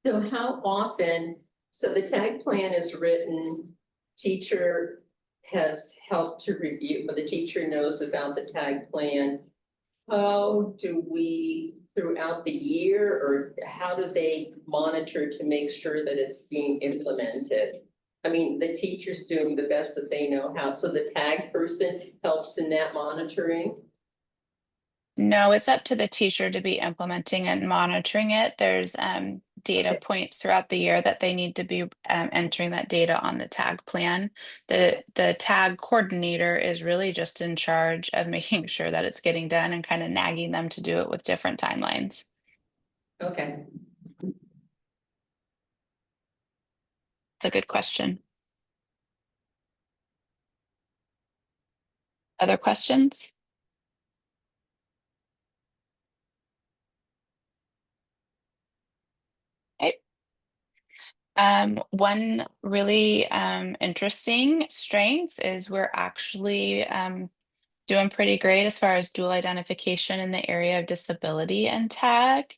So how often, so the tag plan is written, teacher has helped to review, but the teacher knows about the tag plan. How do we, throughout the year, or how do they monitor to make sure that it's being implemented? I mean, the teacher's doing the best that they know how, so the tag person helps in that monitoring? No, it's up to the teacher to be implementing and monitoring it. There's data points throughout the year that they need to be entering that data on the tag plan. The tag coordinator is really just in charge of making sure that it's getting done and kind of nagging them to do it with different timelines. Okay. That's a good question. Other questions? Okay. One really interesting strength is we're actually doing pretty great as far as dual identification in the area of disability and tag.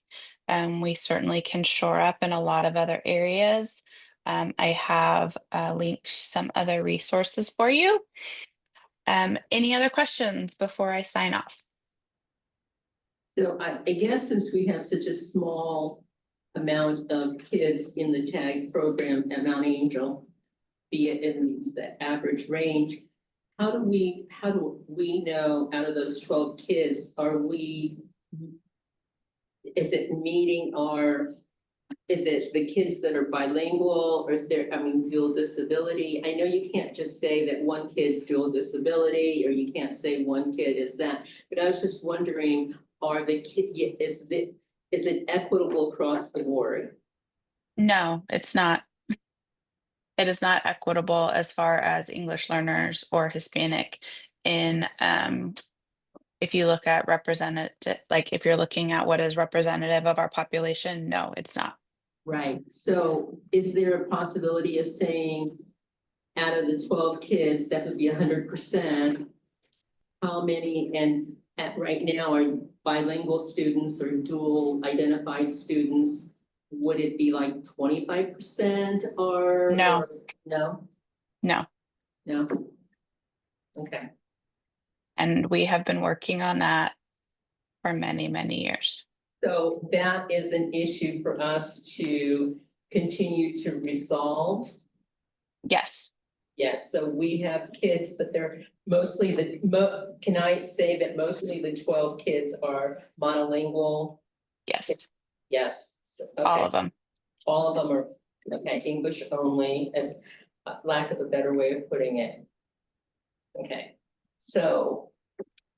We certainly can shore up in a lot of other areas. I have linked some other resources for you. Any other questions before I sign off? So I guess since we have such a small amount of kids in the tag program at Mount Angel, be it in the average range, how do we know out of those 12 kids, is it meeting is it the kids that are bilingual, or is there, dual disability? I know you can't just say that one kid's dual disability, or you can't say one kid is that, but I was just wondering, is it equitable across the board? No, it's not. It is not equitable as far as English learners or Hispanic in if you look at representative, like if you're looking at what is representative of our population, no, it's not. Right, so is there a possibility of saying out of the 12 kids, that would be 100%? How many, and right now are bilingual students or dual identified students? Would it be like 25% or? No. No, No. no. Okay. And we have been working on that for many, many years. So that is an issue for us to continue to resolve. Yes. Yes, so we have kids, but they're mostly can I say that mostly the 12 kids are monolingual? Yes. Yes. So, All okay. of them. All of them are, okay, English only, as lack of a better way of putting it. Okay, so,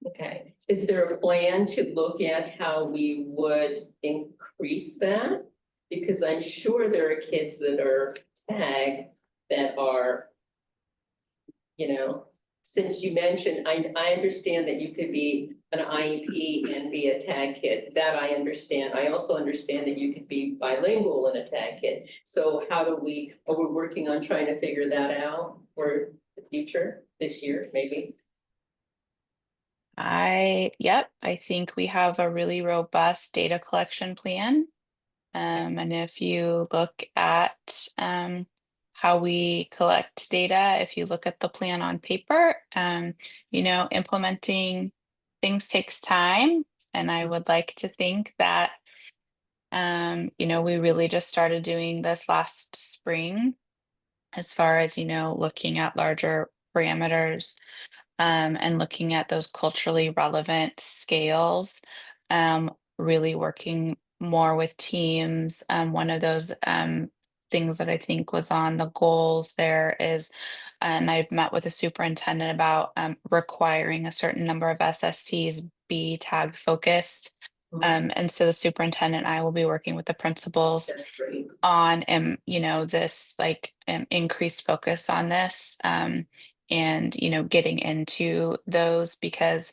okay, is there a plan to look at how we would increase that? Because I'm sure there are kids that are tag that are, since you mentioned, I understand that you could be an IEP and be a tag kid, that I understand. I also understand that you could be bilingual and a tag kid. So are we working on trying to figure that out for the future, this year, maybe? Yep, I think we have a really robust data collection plan. And if you look at how we collect data, if you look at the plan on paper, implementing things takes time. And I would like to think that, we really just started doing this last spring as far as, looking at larger parameters and looking at those culturally relevant scales, really working more with teams. One of those things that I think was on the goals there is, and I've met with the superintendent about requiring a certain number of SSTs be tag focused. And so the superintendent and I will be working with the principals That's great. on, this increased focus on this. And getting into those because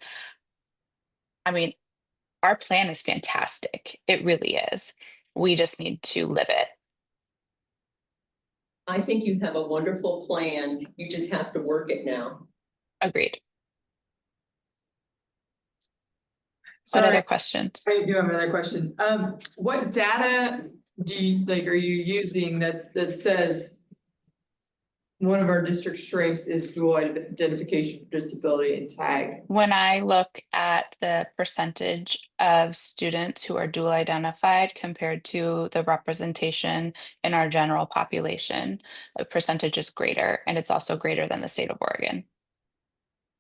our plan is fantastic. It really is. We just need to live it. I think you have a wonderful plan. You just have to work it now. Agreed. So What other questions? I do have another question. What data are you using that says one of our district strengths is dual identification, disability and tag? When I look at the percentage of students who are dual identified compared to the representation in our general population, the percentage is greater, and it's also greater than the state of Oregon.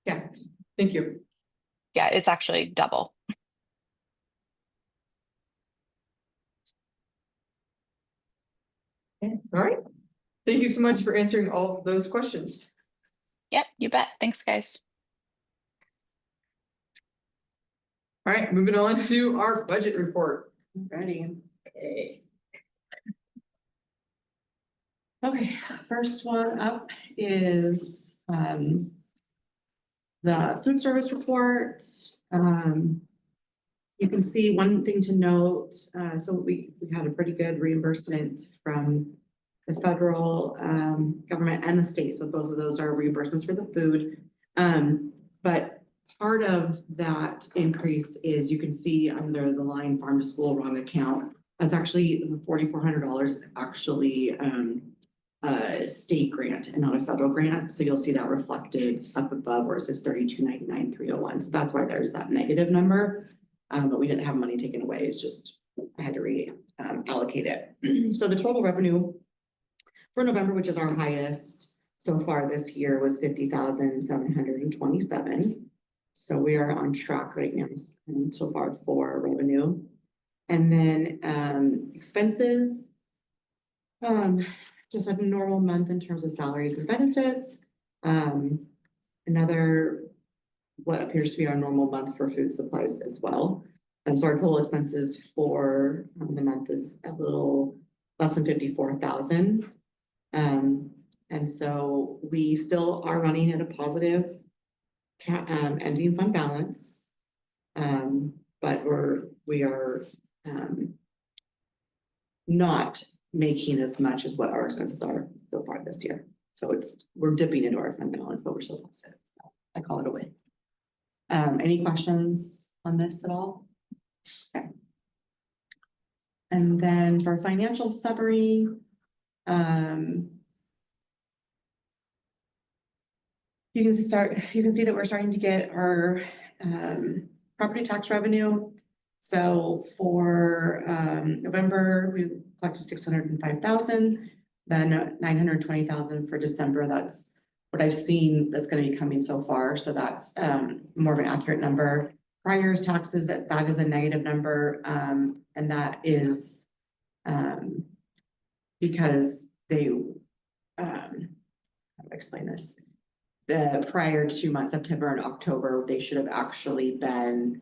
Yeah, thank you. Yeah, it's actually double. All right. Thank you so much for answering all of those questions. Yep, you bet. Thanks, guys. All right, moving on to our budget report. Ready. Okay. Okay, first one up is the food service report. You can see one thing to note, so we had a pretty good reimbursement from the federal government and the state, so both of those are reimbursements for the food. But part of that increase is you can see under the line farm to school wrong account. That's actually $4,400 is actually a state grant and not a federal grant. So you'll see that reflected up above where it says 3299,301. So that's why there's that negative number. But we didn't have money taken away. It's just I had to allocate it. So the total revenue for November, which is our highest so far this year, was 50,727. So we are on track right now so far for revenue. And then expenses, just a normal month in terms of salaries and benefits. Another, what appears to be our normal month for food supplies as well. So our total expenses for the month is a little less than 54,000. And so we still are running at a positive ending fund balance. But we are not making as much as what our expenses are so far this year. So we're dipping into our fund balance, but we're still positive. So I call it a win. Any questions on this at all? Okay. And then for financial summary, you can see that we're starting to get our property tax revenue. So for November, we collected 605,000, then 920,000 for December. That's what I've seen that's going to be coming so far. So that's more of an accurate number. Prior year's taxes, that is a negative number. And that is because they, how do I explain this? The prior 2 months, September and October, they should have actually been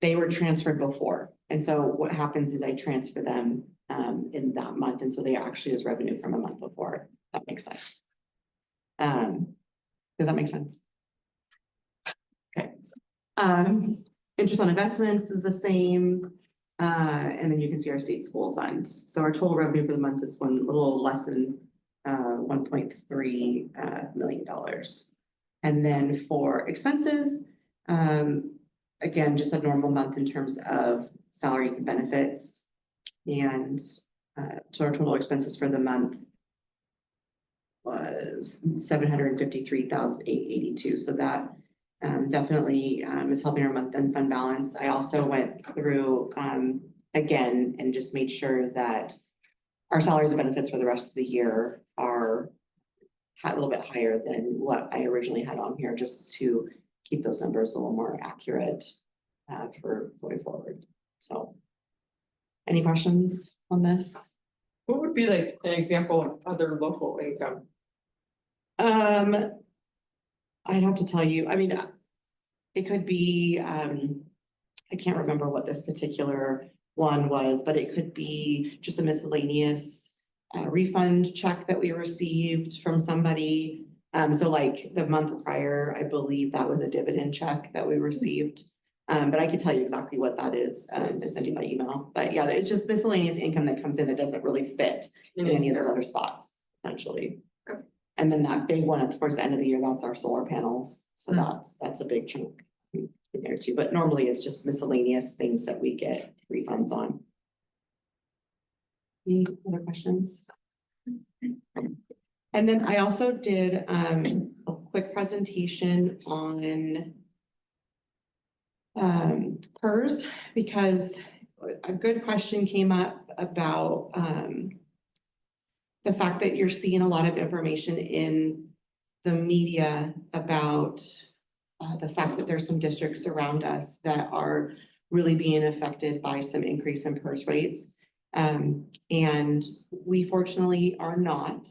they were transferred before. And so what happens is I transfer them in that month. And so they actually is revenue from a month before. That makes sense. Does that make sense? Okay. Interest on investments is the same. And then you can see our state school fund. So our total revenue for the month is a little less than $1.3 million. And then for expenses, again, just a normal month in terms of salaries and benefits. And so our total expenses for the month was 753,882. So that definitely is helping our month-end fund balance. I also went through again and just made sure that our salaries and benefits for the rest of the year are a little bit higher than what I originally had on here, just to keep those numbers a little more accurate for going forward. So any questions on this? What would be like an example of other local income? I'd have to tell you, I mean, it could be, I can't remember what this particular one was, but it could be just a miscellaneous refund check that we received from somebody. So like the month prior, I believe that was a dividend check that we received. But I can tell you exactly what that is and send you my email. But yeah, it's just miscellaneous income that comes in that doesn't really fit in any of those other spots, essentially. And then that big one at towards the end of the year, that's our solar panels. So that's a big chunk in there too. But normally it's just miscellaneous things that we get refunds on. Any other questions? And then I also did a quick presentation on PERS, because a good question came up about the fact that you're seeing a lot of information in the media about the fact that there's some districts around us that are really being affected by some increase in PERS rates. And we fortunately are not.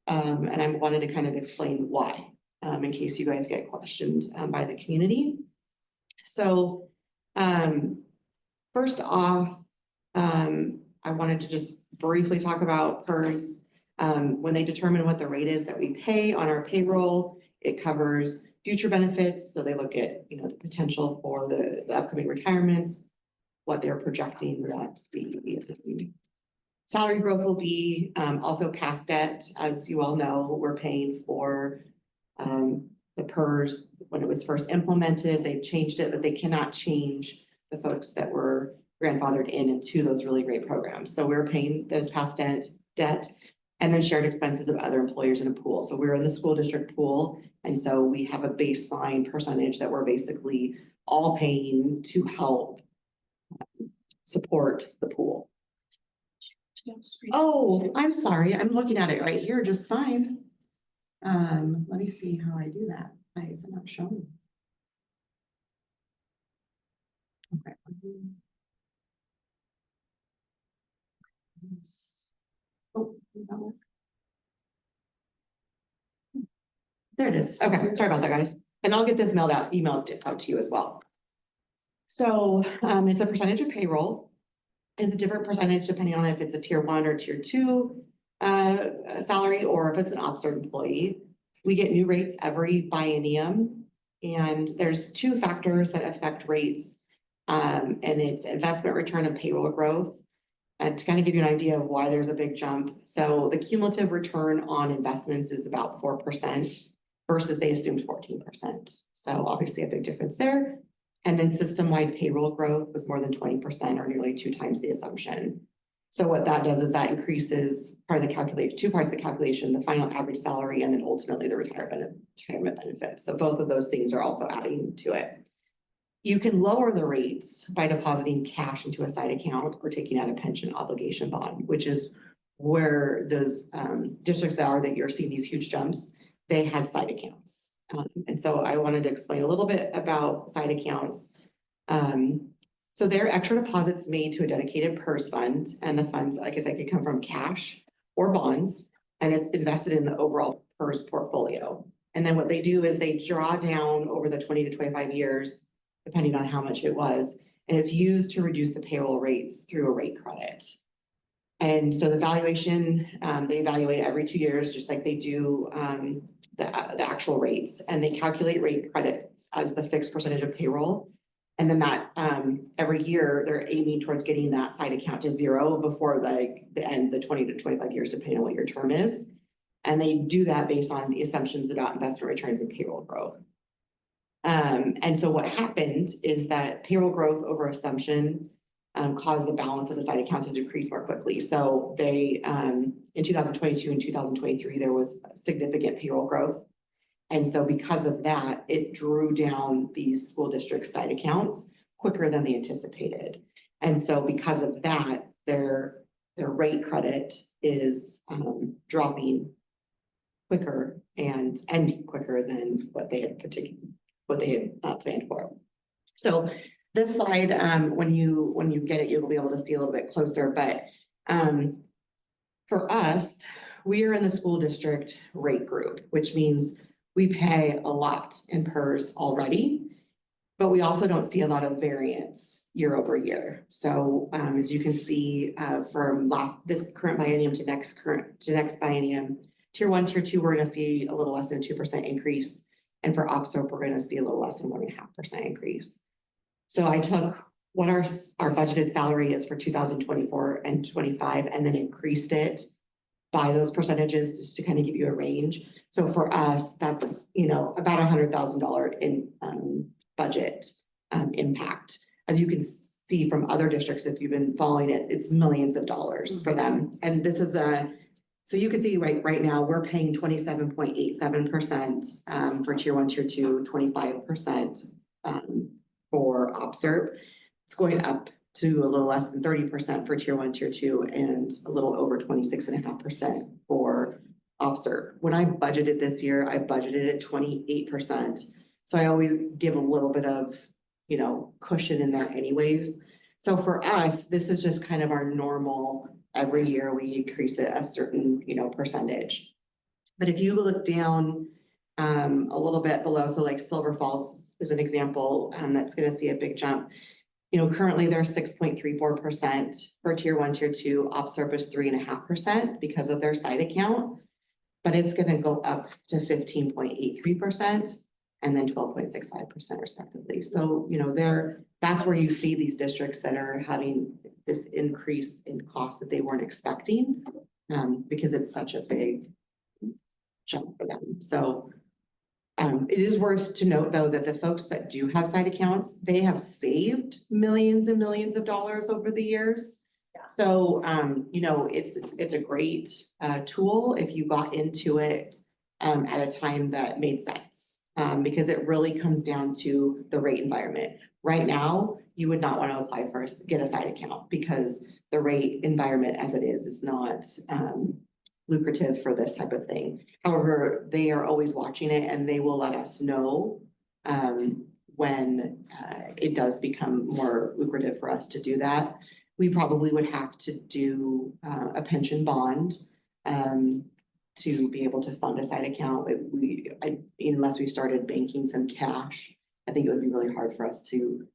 And I wanted to kind of explain why. in case you guys get questioned, by the community. So, first off, I wanted to just briefly talk about PERS. When they determine what the rate is that we pay on our payroll, it covers future benefits. So they look at, you know, the potential for the upcoming retirements, what they're projecting that the salary growth will be, also past debt. As you all know, we're paying for the PERS when it was first implemented. They changed it, but they cannot change the folks that were grandfathered into those really great programs. So we're paying those past debt and then shared expenses of other employers in a pool. So we're in the school district pool. And so we have a baseline percentage that we're basically all paying to help support the pool. Oh, I'm sorry. I'm looking at it right here just fine. Let me see how I do that. Why is it not showing? Okay. Oh, that work? There it is. Okay, sorry about that, guys. And I'll get this emailed out to you as well. So, it's a percentage of payroll. It's a different percentage depending on if it's a tier 1 or tier 2 salary, or if it's an OPSERV employee. We get new rates every biennium, and there's 2 factors that affect rates. And it's investment return and payroll growth. And to kind of give you an idea of why there's a big jump. So the cumulative return on investments is about 4% versus they assumed 14%. So obviously a big difference there. And then system-wide payroll growth was more than 20%, or nearly 2 times the assumption. So what that does is that increases part of the calculation, 2 parts of the calculation, the final average salary, and then ultimately the retirement benefits. So both of those things are also adding to it. You can lower the rates by depositing cash into a side account or taking out a pension obligation bond, which is where those districts that you're seeing these huge jumps, they had side accounts. And so I wanted to explain a little bit about side accounts. So they're extra deposits made to a dedicated PERS fund, and the funds, like I said, could come from cash or bonds, and it's invested in the overall PERS portfolio. And then what they do is they draw down over the 20 to 25 years, depending on how much it was, and it's used to reduce the payroll rates through a rate credit. And so the valuation, they evaluate every 2 years, just like they do the actual rates, and they calculate rate credits as the fixed percentage of payroll. And then that every year they're aiming towards getting that side account to 0 before the end, the 20 to 25 years, depending on what your term is. And they do that based on the assumptions about investment returns and payroll growth. And so what happened is that payroll growth over assumption caused the balance of the side account to decrease more quickly. So they, in 2022 and 2023, there was significant payroll growth. And so because of that, it drew down these school district side accounts quicker than they anticipated. And so because of that, their rate credit is dropping quicker and ending quicker than what they had planned for. So this slide, when you get it, you'll be able to see a little bit closer. But for us, we are in the school district rate group, which means we pay a lot in PERS already, but we also don't see a lot of variance year over year. So as you can see, from this current biennium to next biennium, tier 1, tier 2, we're going to see a little less than 2% increase. And for OPSERV, we're going to see a little less than 1.5% increase. So I took what our budgeted salary is for 2024 and 25, and then increased it by those percentages just to kind of give you a range. So for us, that's, about $100,000 in budget impact. As you can see from other districts, if you've been following it, it's millions of dollars for them. And this is so you can see right now, we're paying 27.87% for tier 1, tier 2, 25% for OPSERV. It's going up to a little less than 30% for tier 1, tier 2, and a little over 26.5% for OPSERV. When I budgeted this year, I budgeted at 28%. So I always give a little bit of, cushion in there anyways. So for us, this is just kind of our normal, every year we increase it a certain, percentage. But if you look down a little bit below, so like Silver Falls is an example, that's gonna see a big jump. You know, currently they're 6.34% for tier 1, tier 2, OPSRP is 3.5% because of their site account. But it's gonna go up to 15.83% and then 12.65% respectively. So, you know, that's where you see these districts that are having this increase in costs that they weren't expecting. Because it's such a big jump for them. So it is worth to note, though, that the folks that do have site accounts, they have saved millions and millions of dollars over the years. So, you know, it's a great tool if you got into it at a time that made sense. Because it really comes down to the rate environment. Right now, you would not want to apply for get a site account because the rate environment as it is not lucrative for this type of thing. However, they are always watching it and they will let us know when it does become more lucrative for us to do that. We probably would have to do a pension bond to be able to fund a site account. Unless we started banking some cash, I think it would be really hard for us to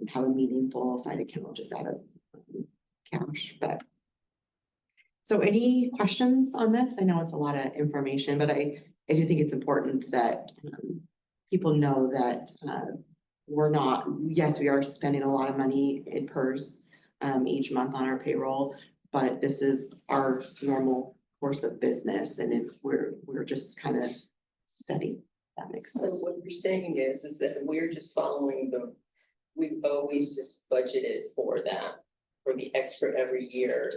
have a meaningful site account just out of cash, but. So any questions on this? I know it's a lot of information, but I do think it's important that people know that yes, we are spending a lot of money in PERS each month on our payroll, but this is our normal course of business and we're just kind of steady. That makes So sense. what you're saying is that we're just following we've always just budgeted for that, for the extra every year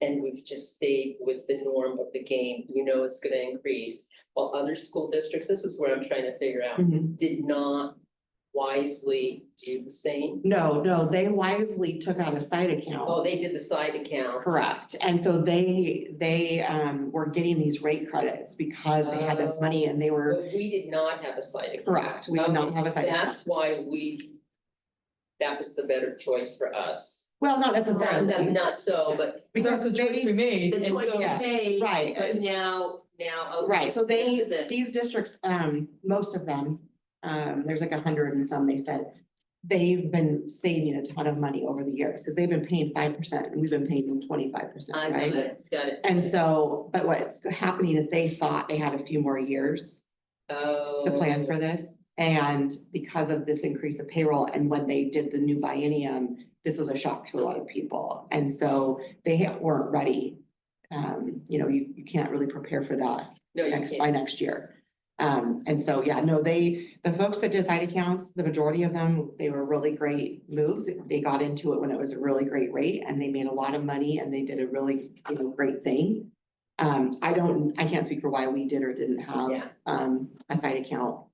and we've just stayed with the norm of the game, you know, it's gonna increase. While other school districts, this is where I'm trying to figure out, did not wisely do the same. No, they wisely took out a site account. Oh, they did the side account. Correct. And so they were getting these rate credits because they had this money and they were, But we did not have a side account. correct. We did not have a site account. That's why that was the better choice for us. Well, not necessarily. Not so, but Because That's the choice we made. the and choice so- we made, right. but now, okay, Right, so this is it. these districts, most of them, there's like 100 and some, they said. They've been saving a ton of money over the years, because they've been paying 5% and we've been paying them 25%, I got right? got it. And so, but what's happening is they thought they had a few more years to plan for this. And because of this increase of payroll and when they did the new biennium, this was a shock to a lot of people. And so they weren't ready. You know, you can't really prepare for that No, you by can't. next year. And so, yeah, no, the folks that did site accounts, the majority of them, they were really great moves. They got into it when it was a really great rate and they made a lot of money and they did a really, great thing. I can't speak for why we did or didn't have, Yeah. a site account.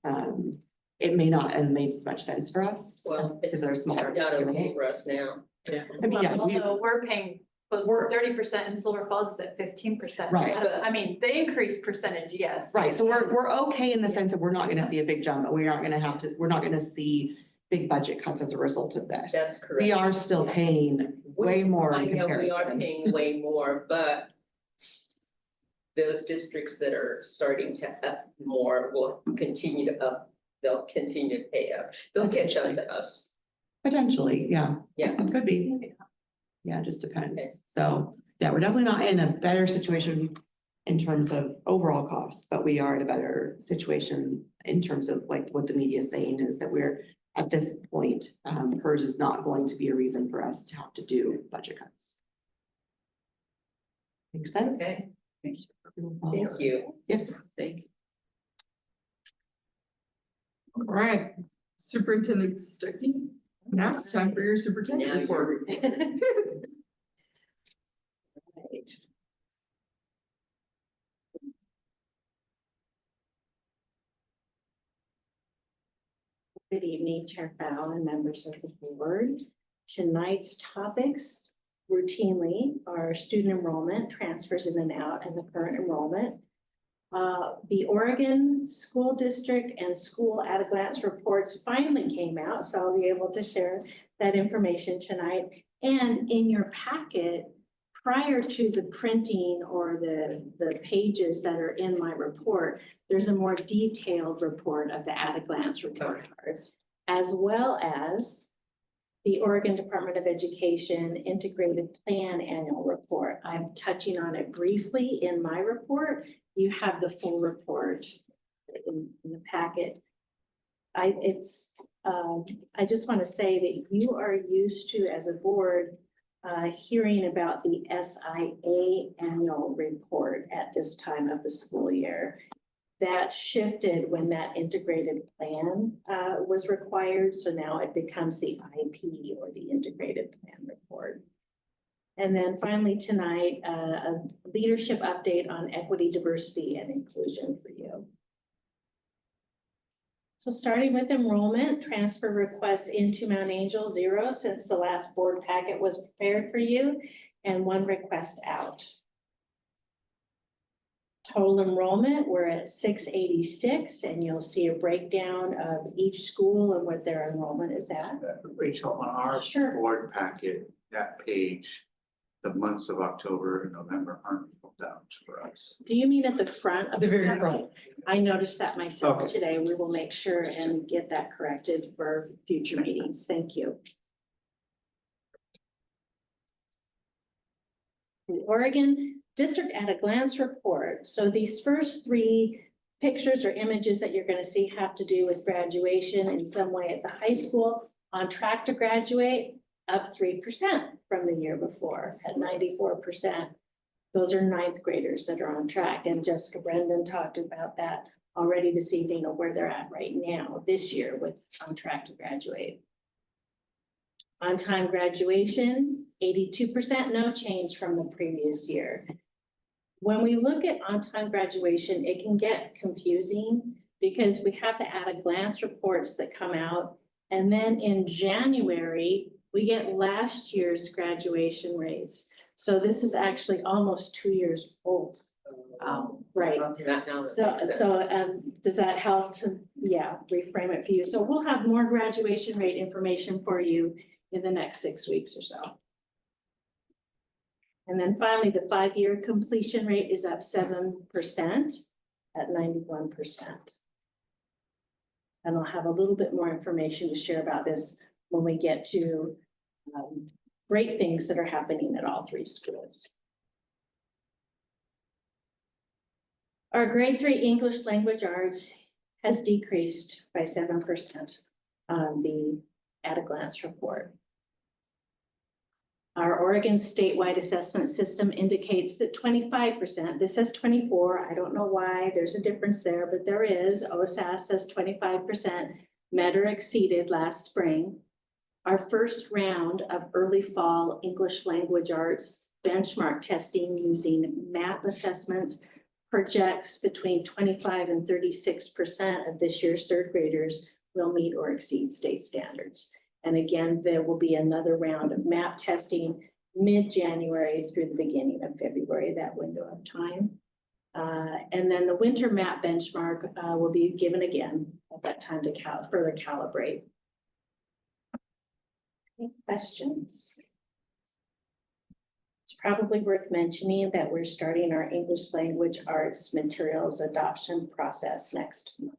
It may not have made as much sense for us. Well, because it's they're smaller. turned out okay for us now. Yeah. I mean, yeah, Although we're paying close to We're- 30% and Silver Falls is at 15%. Right. I mean, the increased percentage, yes. right, so we're okay in the sense that we're not gonna see a big jump, but we're not gonna see big budget cuts as a result of this. That's correct. We are still paying way more I in know we are comparison. paying way more, but those districts that are starting to up more will continue to up. They'll continue to pay up. They'll catch up to us. Potentially, yeah. Yeah. It could be. Yeah, it just Okay. depends. So, yeah, we're definitely not in a better situation in terms of overall costs, but we are in a better situation in terms of like what the media is saying is that we're at this point, PERS is not going to be a reason for us to have to do budget cuts. Makes sense? Okay, thank you. Yes. Thank you. All right, Superintendent Stuckey, now it's time for your Now superintendent you're. report. Right. Good evening, Chair Fowl and members of the board. Tonight's topics routinely are student enrollment, transfers in and out, and the current enrollment. The Oregon School District and School at a Glance reports finally came out, so I'll be able to share that information tonight. And in your packet, prior to the printing or the pages that are in my report, there's a more detailed report of the at-a-glance report cards, as well as the Oregon Department of Education Integrated Plan Annual Report. I'm touching on it briefly in my report. You have the full report in the packet. I just want to say that you are used to, as a board, hearing about the SIA annual report at this time of the school year. That shifted when that integrated plan was required, so now it becomes the IP or the integrated plan report. And then finally tonight, a leadership update on equity, diversity, and inclusion for you. So starting with enrollment, transfer requests into Mount Angel, 0 since the last board packet was prepared for you, and 1 request out. Total enrollment, we're at 686, and you'll see a breakdown of each school and what their enrollment is at. Rachel, on our Sure. board packet, that page, the months of October and November aren't filled out for us. Do you mean at the front of The very packet? front. I noticed that myself Okay. today. We will make sure and get that corrected for future meetings. Thank you. The Oregon District at a Glance report. So these first 3 pictures or images that you're going to see have to do with graduation in some way at the high school. On track to graduate, up 3% from the year before at 94%. Those are 9th graders that are on track, and Jessica Brendan talked about that already this evening of where they're at right now this year with on track to graduate. On-time graduation, 82%, no change from the previous year. When we look at on-time graduation, it can get confusing because we have the at-a-glance reports that come out, and then in January, we get last year's graduation rates. So this is actually almost 2 years old. Right. That now So, makes so, sense. does that help to, reframe it for you? So we'll have more graduation rate information for you in the next 6 weeks or so. And then finally, the 5-year completion rate is up 7% at 91%. And I'll have a little bit more information to share about this when we get to great things that are happening at all 3 schools. Our grade 3 English language arts has decreased by 7% on the at-a-glance report. Our Oregon statewide assessment system indicates that 25%, this says 24, I don't know why, there's a difference there, but there is. OSAS says 25% met or exceeded last spring. Our first round of early fall English language arts benchmark testing using MAP assessments projects between 25 and 36% of this year's 3rd graders will meet or exceed state standards. And again, there will be another round of MAP testing mid-January through the beginning of February, that window of time. And then the winter MAP benchmark will be given again at that time to further calibrate. Any questions? It's probably worth mentioning that we're starting our English language arts materials adoption process next month.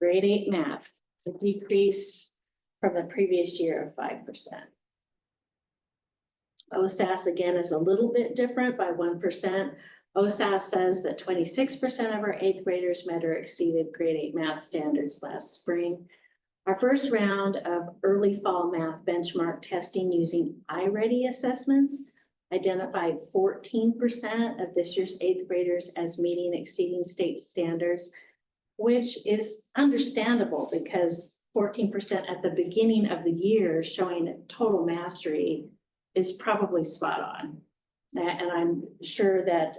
Grade 8 math, a decrease from the previous year of 5%. OSAS again is a little bit different by 1%. OSAS says that 26% of our 8th graders met or exceeded grade 8 math standards last spring. Our first round of early fall math benchmark testing using iReady assessments identified 14% of this year's 8th graders as meeting exceeding state standards, which is understandable because 14% at the beginning of the year showing total mastery is probably spot on. And I'm sure that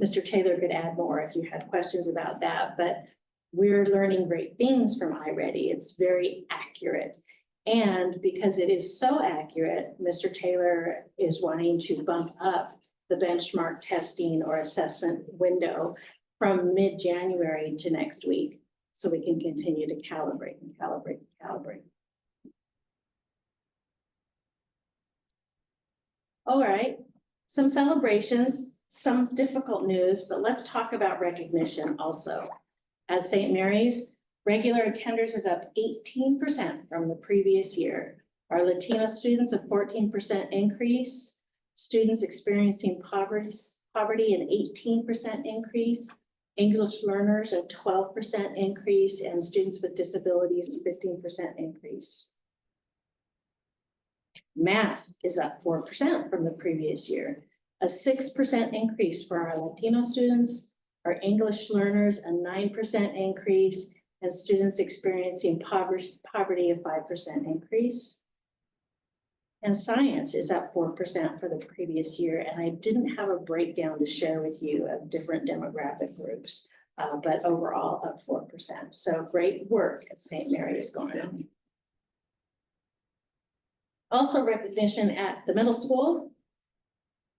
Mr. Taylor could add more if you had questions about that, but we're learning great things from iReady. It's very accurate. And because it is so accurate, Mr. Taylor is wanting to bump up the benchmark testing or assessment window from mid-January to next week, so we can continue to calibrate and calibrate and calibrate. All right, some celebrations, some difficult news, but let's talk about recognition also. At St. Mary's, regular attenders is up 18% from the previous year. Our Latino students, a 14% increase. Students experiencing poverty, an 18% increase. English learners, a 12% increase, and students with disabilities, a 15% increase. Math is up 4% from the previous year, a 6% increase for our Latino students, our English learners, a 9% increase, and students experiencing poverty, a 5% increase. And science is up 4% for the previous year, and I didn't have a breakdown to share with you of different demographic groups, but overall up 4%. So great work at St. Mary's going on. Also recognition at the middle school.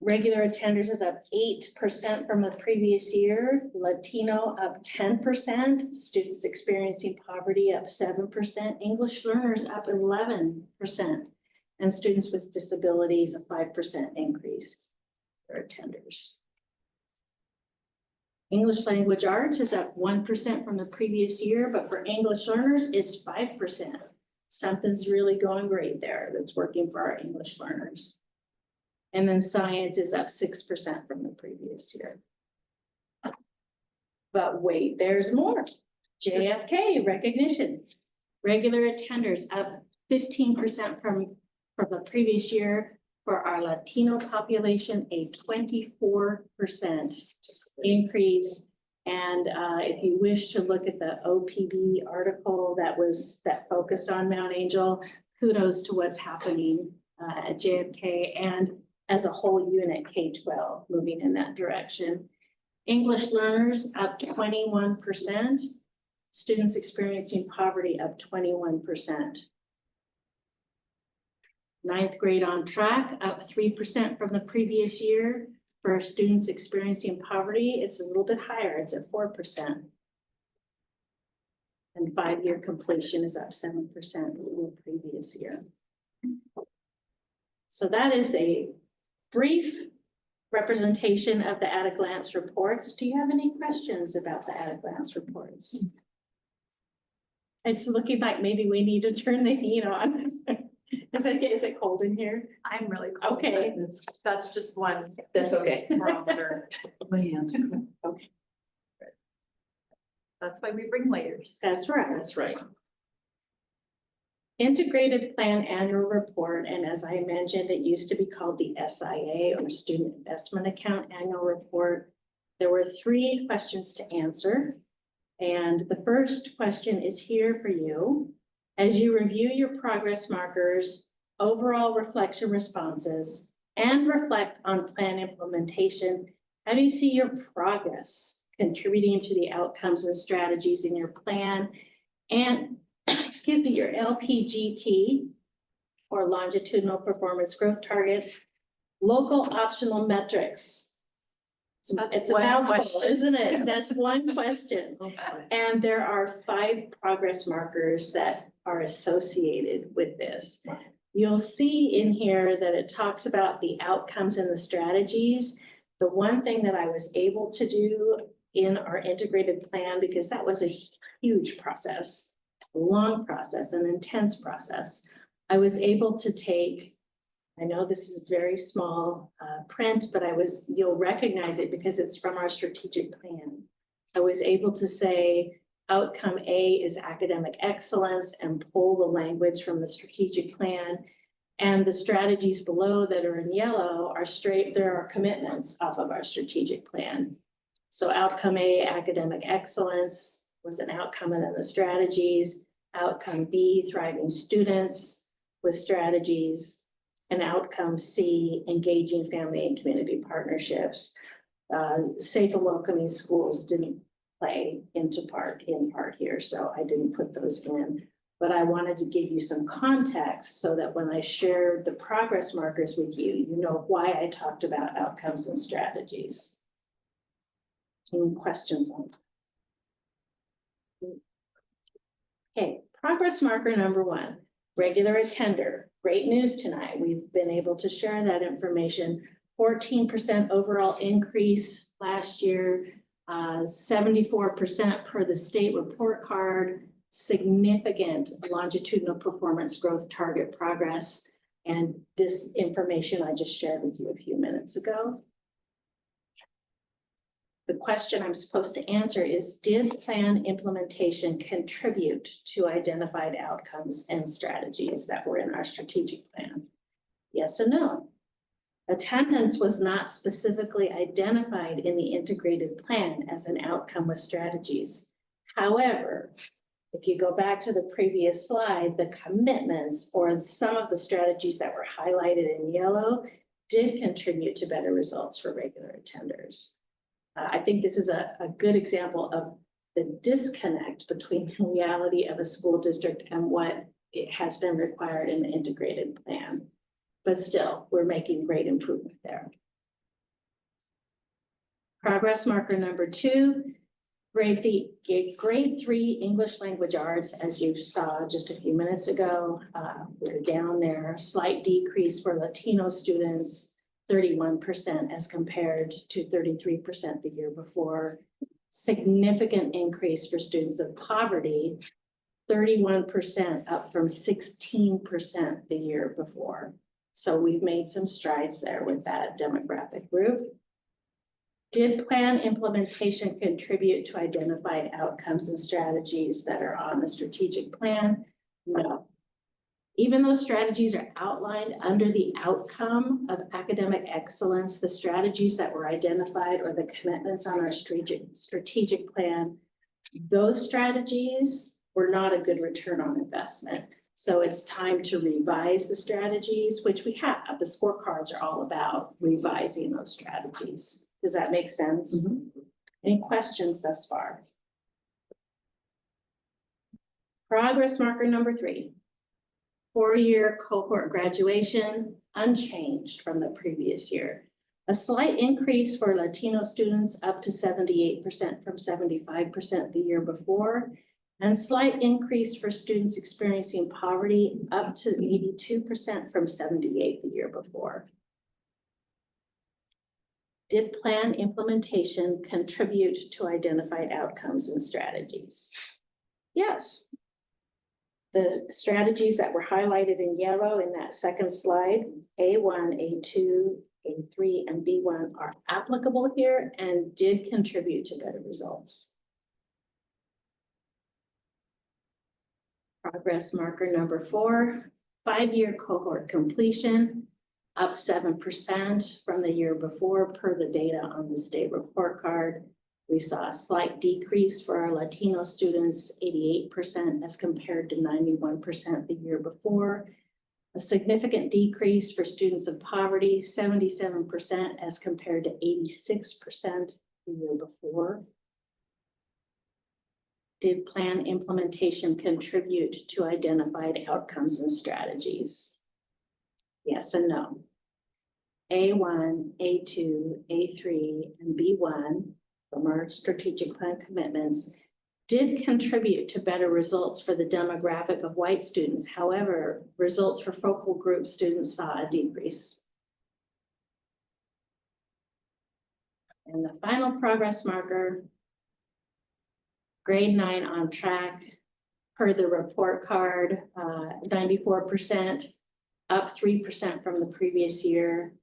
Regular attenders is up 8% from the previous year. Latino up 10%. Students experiencing poverty up 7%. English learners up 11%. And students with disabilities, a 5% increase for attenders. English language arts is up 1% from the previous year, but for English learners, it's 5%. Something's really going great there that's working for our English learners. And then science is up 6% from the previous year. But wait, there's more. JFK recognition. Regular attenders up 15% from the previous year. For our Latino population, a 24% increase. And if you wish to look at the OPB article that focused on Mount Angel, kudos to what's happening at JFK and as a whole unit K-12 moving in that direction. English learners up 21%. Students experiencing poverty up 21%. Ninth grade on track, up 3% from the previous year. For our students experiencing poverty, it's a little bit higher, it's at 4%. And 5-year completion is up 7% from the previous year. So that is a brief representation of the at-a-glance reports. Do you have any questions about the at-a-glance reports? It's looking like maybe we need to turn the heat on. Is it cold in here? I'm really cold. Okay. That's just one That's okay. barometer. Okay, That's why we bring layers. that's right. That's right. Integrated Plan Annual Report, and as I mentioned, it used to be called the SIA or Student Investment Account Annual Report. There were 3 questions to answer. And the first question is here for you. As you review your progress markers, overall reflection responses, and reflect on plan implementation, how do you see your progress contributing to the outcomes and strategies in your plan and, excuse me, your LPGT or longitudinal performance growth targets, local optional metrics? It's a one mouthful, question. isn't it? That's one question. And there are 5 progress markers that are associated with this. You'll see in here that it talks about the outcomes and the strategies. The one thing that I was able to do in our integrated plan, because that was a huge process, a long process, an intense process, I was able to take, I know this is very small print, but you'll recognize it because it's from our strategic plan. I was able to say, outcome A is academic excellence and pull the language from the strategic plan. And the strategies below that are in yellow are there are commitments off of our strategic plan. So outcome A, academic excellence, was an outcome, and then the strategies. Outcome B, thriving students with strategies. And outcome C, engaging family and community partnerships. Safe and welcoming schools didn't play in part here, so I didn't put those in. But I wanted to give you some context so that when I shared the progress markers with you, you know why I talked about outcomes and strategies. Any questions on that? Okay, progress marker number 1, regular attender. great news tonight. We've been able to share that information. 14% overall increase last year, 74% per the state report card, significant longitudinal performance growth target progress. And this information I just shared with you a few minutes ago. The question I'm supposed to answer is, did plan implementation contribute to identified outcomes and strategies that were in our strategic plan? Yes or no? Attendance was not specifically identified in the integrated plan as an outcome with strategies. However, if you go back to the previous slide, the commitments or some of the strategies that were highlighted in yellow did contribute to better results for regular attenders. I think this is a good example of the disconnect between the reality of a school district and what it has been required in the integrated plan. But still, we're making great improvement there. Progress marker number 2, grade 3 English language arts, as you saw just a few minutes ago, we're down there, slight decrease for Latino students, 31% as compared to 33% the year before. Significant increase for students of poverty, 31% up from 16% the year before. So we've made some strides there with that demographic group. Did plan implementation contribute to identified outcomes and strategies that are on the strategic plan? No. Even though strategies are outlined under the outcome of academic excellence, the strategies that were identified or the commitments on our strategic plan, those strategies were not a good return on investment. So it's time to revise the strategies, which we have. The scorecards are all about revising those strategies. Does that make sense? Mm-hmm. Any questions thus far? Progress marker number 3. 4-year cohort graduation, unchanged from the previous year. A slight increase for Latino students up to 78% from 75% the year before, and slight increase for students experiencing poverty up to 82% from 78% the year before. Did plan implementation contribute to identified outcomes and strategies? Yes. The strategies that were highlighted in yellow in that second slide, A1, A2, A3, and B1 are applicable here and did contribute to better results. Progress marker number 4, 5-year cohort completion, up 7% from the year before per the data on the state report card. We saw a slight decrease for our Latino students, 88% as compared to 91% the year before. A significant decrease for students of poverty, 77% as compared to 86% the year before. Did plan implementation contribute to identified outcomes and strategies? Yes and no. A1, A2, A3, and B1 from our strategic plan commitments did contribute to better results for the demographic of white students. However, results for focal group students saw a decrease. And the final progress marker, grade 9 on track per the report card, 94%, up 3% from the previous year.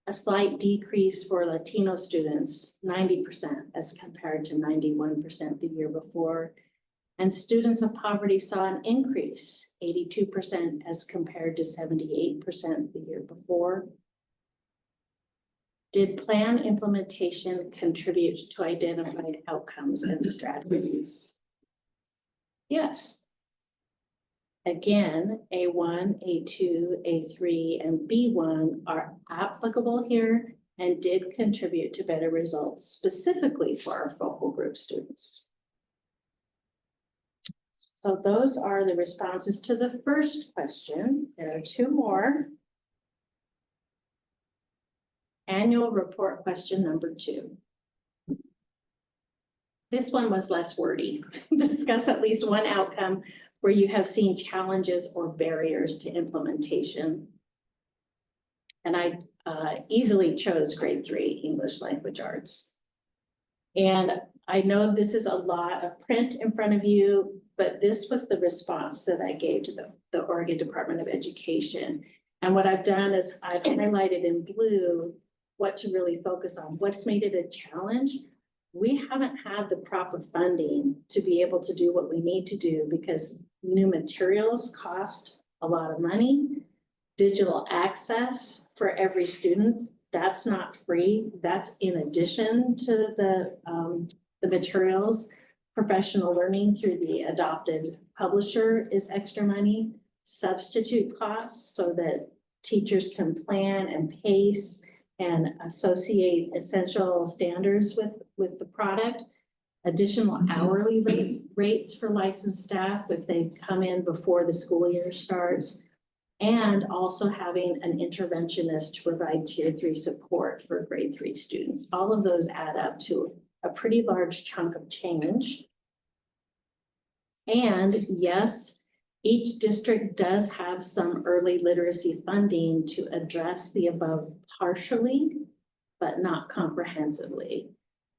A slight decrease for Latino students, 90% as compared to 91% the year before. And students of poverty saw an increase, 82% as compared to 78% the year before. Did plan implementation contribute to identified outcomes and strategies? Yes. Again, A1, A2, A3, and B1 are applicable here and did contribute to better results specifically for our focal group students. So those are the responses to the first question. There are 2 more. Annual report question number 2. This one was less wordy. Discuss at least one outcome where you have seen challenges or barriers to implementation. And I easily chose grade 3 English language arts. And I know this is a lot of print in front of you, but this was the response that I gave to the Oregon Department of Education. And what I've done is I've highlighted in blue what to really focus on, what's made it a challenge. We haven't had the proper funding to be able to do what we need to do because new materials cost a lot of money. Digital access for every student, that's not free. That's in addition to the materials. Professional learning through the adopted publisher is extra money. Substitute costs so that teachers can plan and pace and associate essential standards with the product. Additional hourly rates for licensed staff if they come in before the school year starts. And also having an interventionist to provide tier 3 support for grade 3 students. All of those add up to a pretty large chunk of change. And yes, each district does have some early literacy funding to address the above partially, but not comprehensively.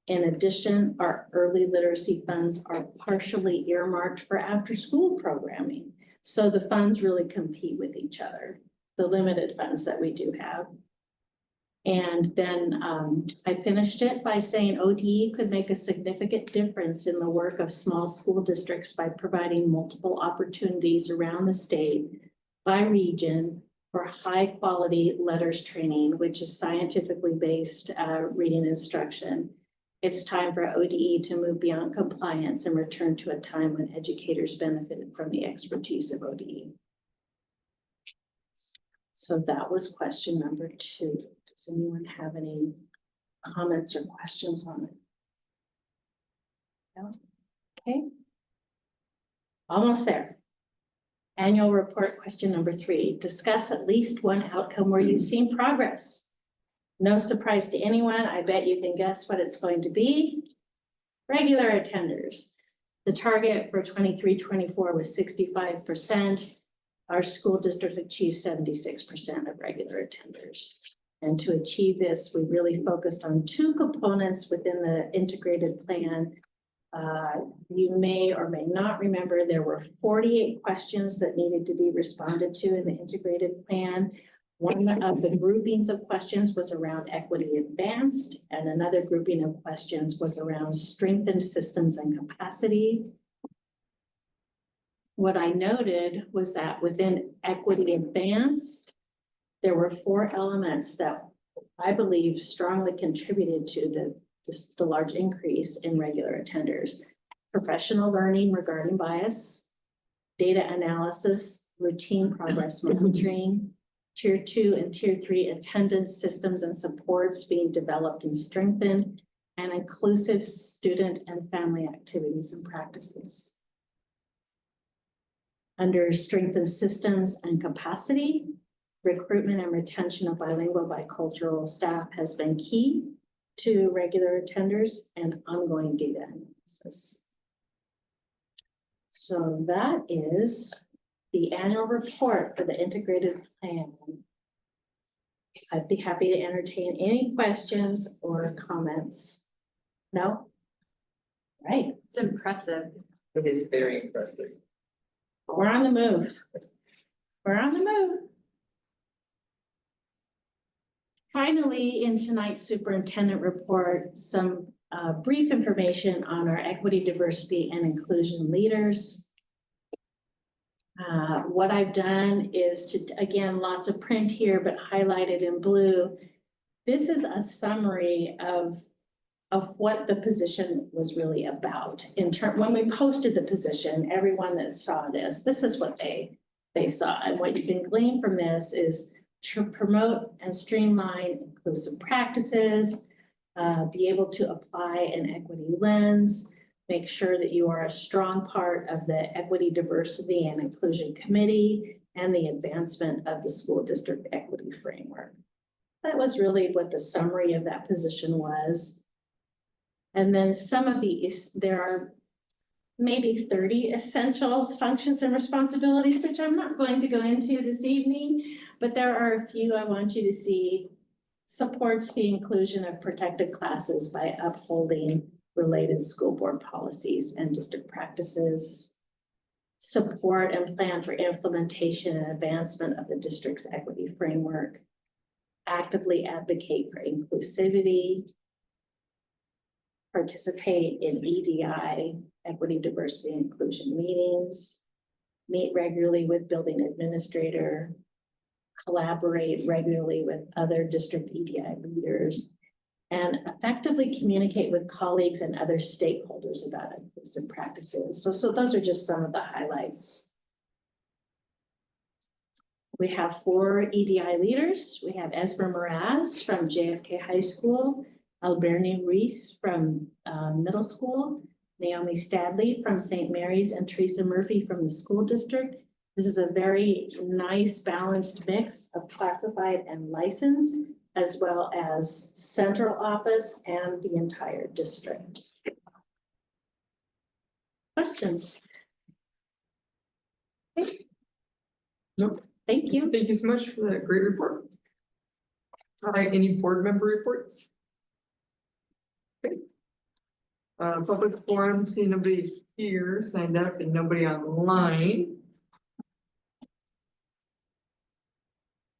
In addition, our early literacy funds are partially earmarked for after-school programming. So the funds really compete with each other, the limited funds that we do have. And then I finished it by saying ODE could make a significant difference in the work of small school districts by providing multiple opportunities around the state by region for high quality letters training, which is scientifically based reading instruction. It's time for ODE to move beyond compliance and return to a time when educators benefited from the expertise of ODE. So that was question number 2. Does anyone have any comments or questions on it? No? Okay. Almost there. Annual report question number 3. Discuss at least one outcome where you've seen progress. No surprise to anyone. I bet you can guess what it's going to be. Regular attenders. The target for 23-24 was 65%. Our school district achieved 76% of regular attenders. And to achieve this, we really focused on 2 components within the integrated plan. You may or may not remember there were 48 questions that needed to be responded to in the integrated plan. One of the groupings of questions was around equity advanced, and another grouping of questions was around strengthened systems and capacity. What I noted was that within equity advanced, there were 4 elements that I believe strongly contributed to the large increase in regular attenders. Professional learning regarding bias, data analysis, routine progress monitoring, Tier 2 and Tier 3 attendance systems and supports being developed and strengthened, and inclusive student and family activities and practices. Under strengthened systems and capacity, recruitment and retention of bilingual bicultural staff has been key to regular attenders and ongoing data analysis. So that is the annual report for the integrated plan. I'd be happy to entertain any questions or comments. No? Right. It's impressive. It is very impressive. We're on the move. We're on the move. Finally, in tonight's superintendent report, some brief information on our equity, diversity, and inclusion leaders. What I've done is to, again, lots of print here, but highlighted in blue. This is a summary of what the position was really about. When we posted the position, everyone that saw this is what they saw. And what you can glean from this is to promote and streamline inclusive practices, be able to apply an equity lens, make sure that you are a strong part of the Equity, Diversity, and Inclusion Committee and the advancement of the school district equity framework. That was really what the summary of that position was. And then some of these, there are maybe 30 essential functions and responsibilities, which I'm not going to go into this evening, but there are a few I want you to see. Supports the inclusion of protected classes by upholding related school board policies and district practices. Support and plan for implementation and advancement of the district's equity framework. Actively advocate for inclusivity. Participate in EDI, equity, diversity, and inclusion meetings. Meet regularly with building administrator. Collaborate regularly with other district EDI leaders. And effectively communicate with colleagues and other stakeholders about inclusive practices. So those are just some of the highlights. We have 4 EDI leaders. We have Esmer Mraz from JFK High School, Alberni Reese from middle school, Naomi Stadley from St. Mary's, and Teresa Murphy from the school district. This is a very nice balanced mix of classified and licensed, as well as central office and the entire district. Questions? Nope. Thank you. Thank you so much for that great report. All right, any board member reports? Okay. Public forum, see nobody here signed up and nobody online.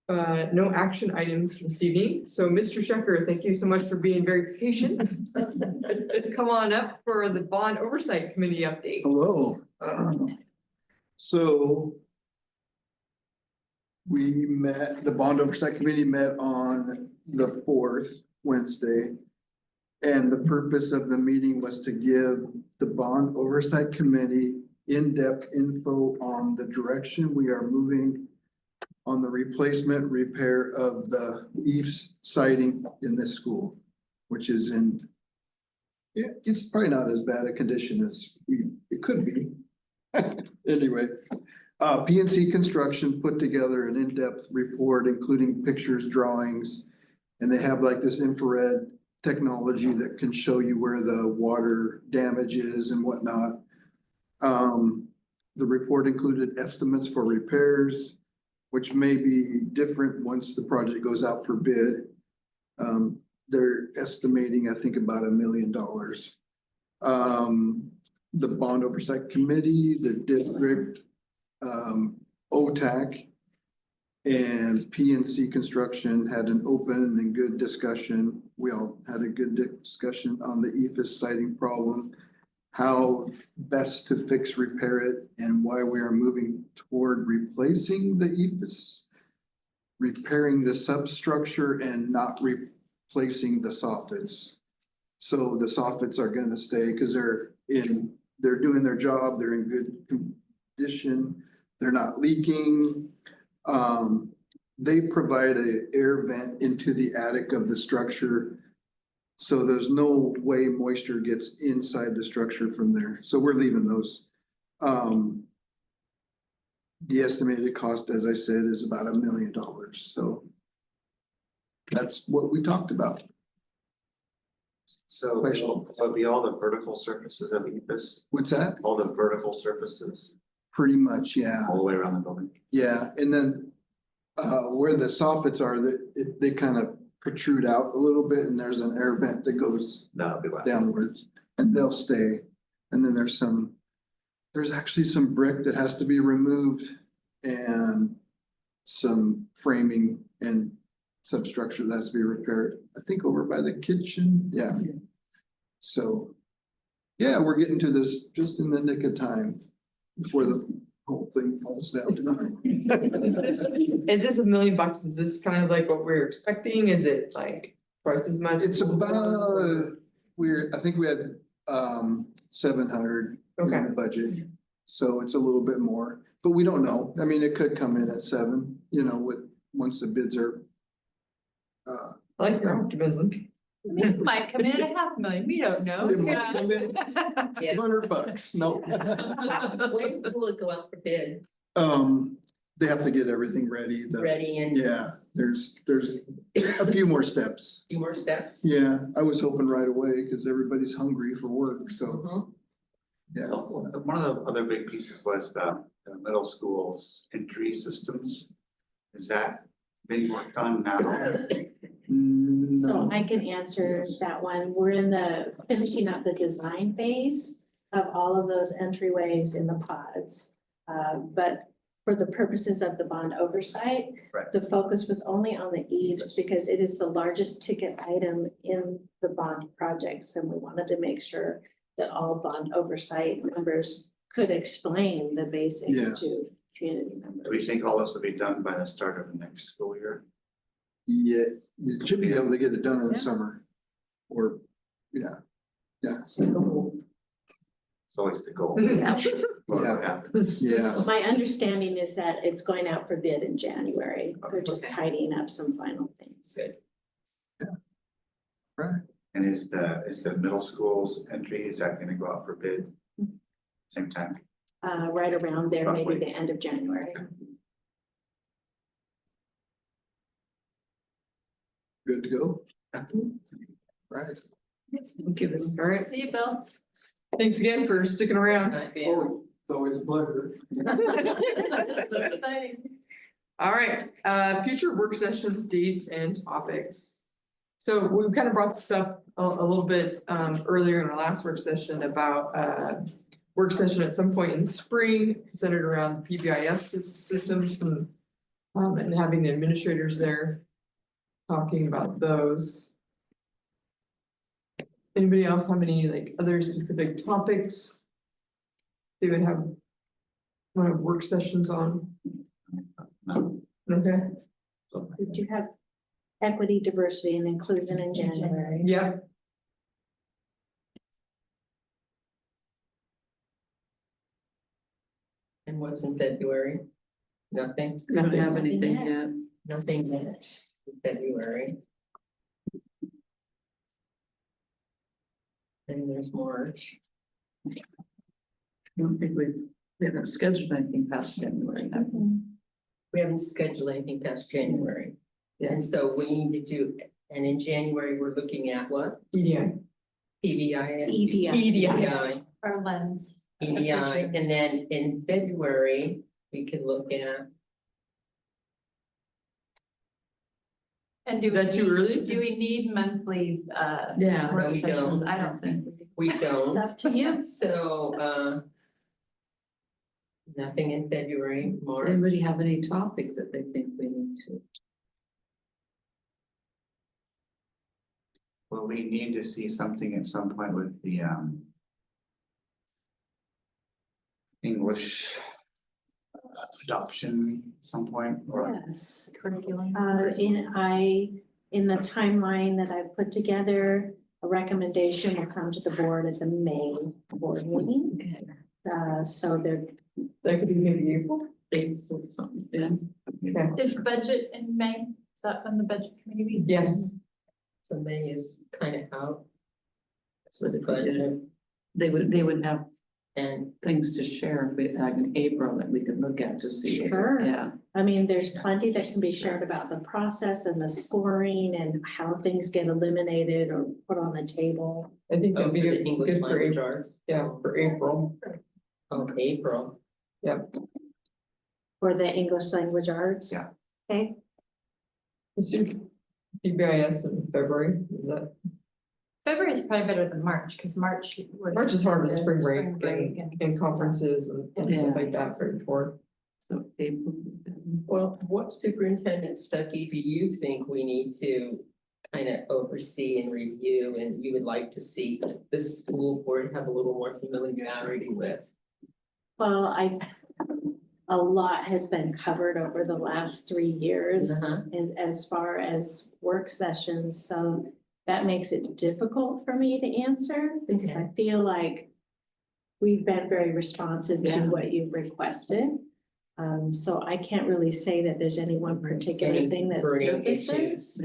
No action items this evening. So Mr. Shecker, thank you so much for being very patient. Come on up for the bond oversight committee update. Hello. So we met, the bond oversight committee met on the 4th Wednesday. And the purpose of the meeting was to give the bond oversight committee in-depth info on the direction we are moving on the replacement repair of the eaves siding in this school, which is in, yeah, it's probably not as bad a condition as it could be. Anyway, PNC Construction put together an in-depth report, including pictures, drawings, and they have like this infrared technology that can show you where the water damage is and whatnot. The report included estimates for repairs, which may be different once the project goes out for bid. They're estimating, I think, about $1 million. The bond oversight committee, the district, OTAC, and PNC Construction had an open and good discussion. We all had a good discussion on the EFS siding problem, how best to fix, repair it, and why we are moving toward replacing the EFS, repairing the substructure and not replacing the soffits. So the soffits are gonna stay because they're doing their job, they're in good condition, they're not leaking. They provide an air vent into the attic of the structure. So there's no way moisture gets inside the structure from there. So we're leaving those. The estimated cost, as I said, is about $1 million. So that's what we talked about. So it'll be all the vertical surfaces of EFS, What's that? all the vertical surfaces Pretty much, yeah. all the way around the building. Yeah, and then where the soffits are, they kind of protrude out a little bit, and there's an air vent that goes That'll be left. downwards, and they'll stay. And then there's actually some brick that has to be removed and some framing and substructure that has to be repaired, I think over by the kitchen, yeah. So, yeah, we're getting to this just in the nick of time before the whole thing falls down. Is this $1 million? Is this kind of like what we're expecting? Is it like twice as much? It's about, I think we had 700 in Okay. the budget. So it's a little bit more, but we don't know. I mean, it could come in at 7, once the bids are. I like your optimism. It might come in at $500,000, we don't know. It might come in Yeah. $200, no. When will it go out for bid? They have to get everything ready. Ready and Yeah, there's a few more steps. few more steps? Yeah, I was hoping right away because everybody's hungry for work, so. Mhm. Yeah, One of the other big pieces was the middle school's entry systems. Is that being worked on now? So no, I can answer that one. We're in the finishing up the design phase of all of those entryways in the pods. But for the purposes of the bond oversight, Right. the focus was only on the eaves because it is the largest ticket item in the bond projects. And we wanted to make sure that all bond oversight members could explain the Yeah. basics to community members. Do we think all this will be done by the start of the next school year? yeah, you should be able to get it done in the Yeah. summer. Or, yeah, It's always the goal. Yeah. Well, Yeah. yeah, My understanding is that it's going out for bid in January. They're just Okay. tidying up some final things. Good. right. And is the middle school's entry, is that gonna go out for bid? Same time? Right around there, maybe Roughly. the end of January. Good to go. Right. Give it, all right. See you, Bill. Thanks again for sticking around. Oh, it's always a pleasure. Exciting. All right, future work sessions, dates and topics. So we kind of brought this up a little bit earlier in our last work session about work session at some point in spring centered around PBIS systems and having the administrators there talking about those. Anybody else have any like other specific topics they would have one of work sessions on? No. Okay, We do have equity, diversity and inclusion in January. yeah, And what's in February? Nothing, Don't have Nothing anything yet. yet. nothing yet in February. And there's March. I don't think we haven't scheduled anything past January. have we? We haven't scheduled anything past January. Yeah. And so we need to do, and in January, we're looking at what? yeah. PBI. EDI. EDI, Our lens. EDI, and then in February, we could look at, And do Is that too early? Do we need monthly Yeah. work No, we sessions? don't. I don't think. we It's don't, up to you. so, nothing in February, Does March. anybody have any topics that they think we need to? Well, we need to see something at some point with the English adoption at some point, or Yes. Curriculum. In the timeline that I've put together, a recommendation will come to the board at the May board meeting. So there, That could be maybe April. April something, yeah. Okay. Is budget in May? Is that when the budget committee meets? Yes, So May is kind of out. So The if we did budget, it, they would have and things to share if we, like in April that we could look at to see. Sure. Yeah, I mean, there's plenty that can be shared about the process and the scoring and how things get eliminated or put on the table. I think oh, that'd for be the good English for language April. arts. Yeah, for April. Oh, April. For the English language arts. Yeah. Okay, Let's do PBIS in February, is that, February is probably better than March, because March. March is hard with spring Spring break and stuff. conferences and stuff like that for tour. so April. Well, what superintendent, Stuckey, do you think we need to kind of oversee and review and you would like to see the school board have a little more familiarity with? well, a lot has been covered over the last 3 years. Uh-huh. And as far as work sessions, so that makes it difficult for me to answer because I feel like we've been very responsive to Yeah. what you've requested. So I can't really say that there's any one particular Any thing that's burning surfaced there. issues?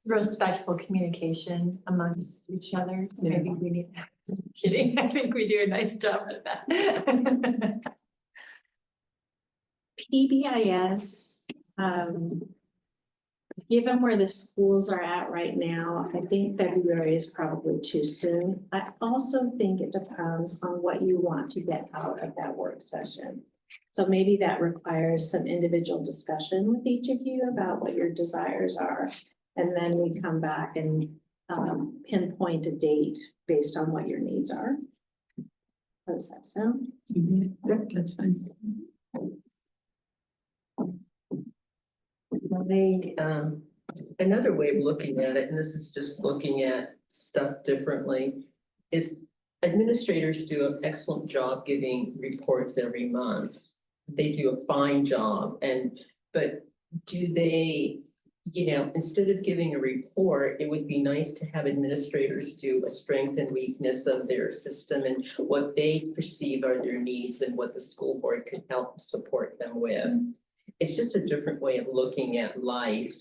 Respectful communication amongst each other. Yeah. Maybe we need, just kidding. I think we do a nice job at that. PBIS, given where the schools are at right now, I think February is probably too soon. I also think it depends on what you want to get out of that work session. So maybe that requires some individual discussion with each of you about what your desires are. And then we come back and pinpoint a date based on what your needs are. How does that sound? Yep, that's fine. Another way of looking at it, and this is just looking at stuff differently, is administrators do an excellent job giving reports every month. They do a fine job, but do they, instead of giving a report, it would be nice to have administrators do a strength and weakness of their system and what they perceive are their needs and what the school board could help support them with. It's just a different way of looking at life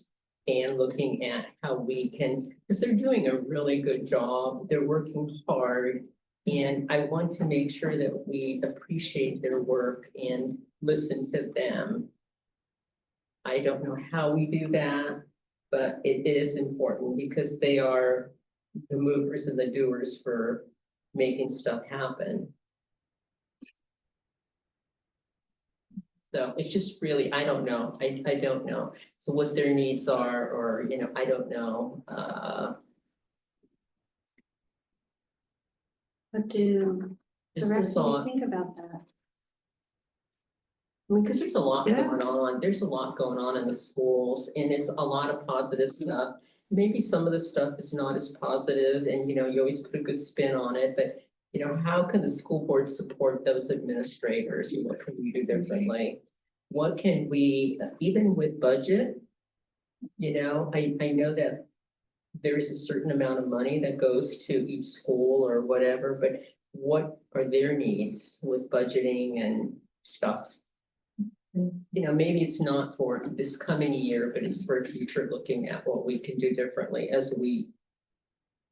and looking at how we can, because they're doing a really good job, they're working hard. And I want to make sure that we appreciate their work and listen to them. I don't know how we do that, but it is important because they are the movers and the doers for making stuff happen. So it's just really, I don't know, I don't know. So what their needs are, or, I don't know, What do the just a rest of thought. you think about that? I mean, because there's a lot Yeah. going on, there's a lot going on in the schools, and it's a lot of positive stuff. Maybe some of the stuff is not as positive, and you always put a good spin on it, but how can the school board support those administrators? What can we do differently? What can we, even with budget? I know that there's a certain amount of money that goes to each school or whatever, but what are their needs with budgeting and stuff? Maybe it's not for this coming year, but it's for future looking at what we can do differently as we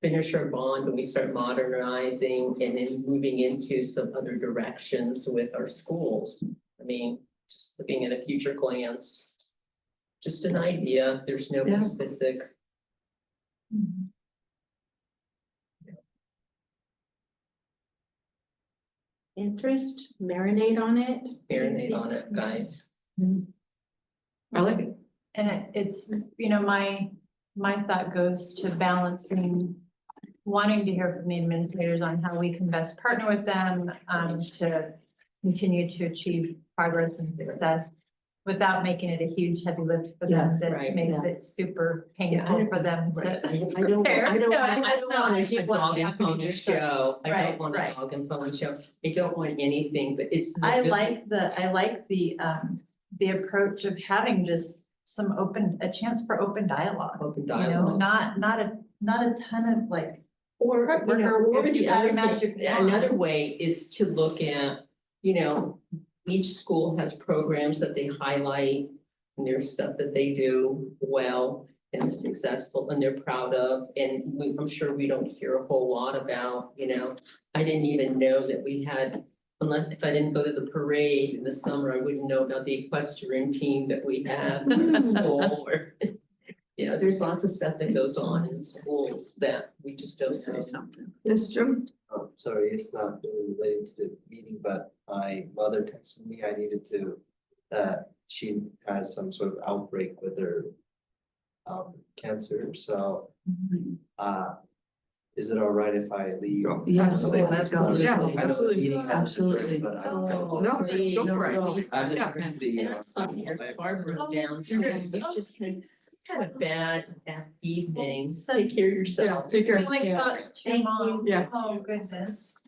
finish our bond and we start modernizing and then moving into some other directions with our schools. I mean, just looking at a future glance, just an idea, there's no Yeah. specific. Interest, marinate on it. Marinate on it, guys. I like it. And it's, my thought goes to balancing, wanting to hear from the administrators on how we can best partner with them, to continue to achieve progress and success without making it a huge heavy lift for them Yes, that right, makes yeah. it super painful for them Right. to. I don't prepare. want No, that's not what a you want dog to and happen to pony your son. show. I don't Right, want a right. dog and pony show. I don't want anything, but it's. I like the approach of having just some a chance for open dialogue. Open You dialogue. know, not a ton of like. Or, or if the you had other a magic thing, wand. another way is to look at, each school has programs that they highlight. And there's stuff that they do well and successful and they're proud of, and I'm sure we don't hear a whole lot about, I didn't even know that we had. Unless if I didn't go to the parade in the summer, I wouldn't know about the equestrian team that we have in the school or. There's lots of stuff that goes on in schools that we just don't know. Something. That's true. Oh, sorry, it's not really related to the meeting, but my mother texted me, I needed to, she has some sort of outbreak with her cancer, so, is it all right if I leave? Go. Yeah, Absolutely. let's go. Yeah, I know the absolutely. meeting has to occur, Absolutely. but I Oh, don't. No, please, go for it. no, I'm Yeah. just trying to, And I'm sorry, your car broke down too. You just had a bad evening. Take care of yourself. Take care. Feeling Yeah. thoughts to your mom. Yeah. Oh, goodness.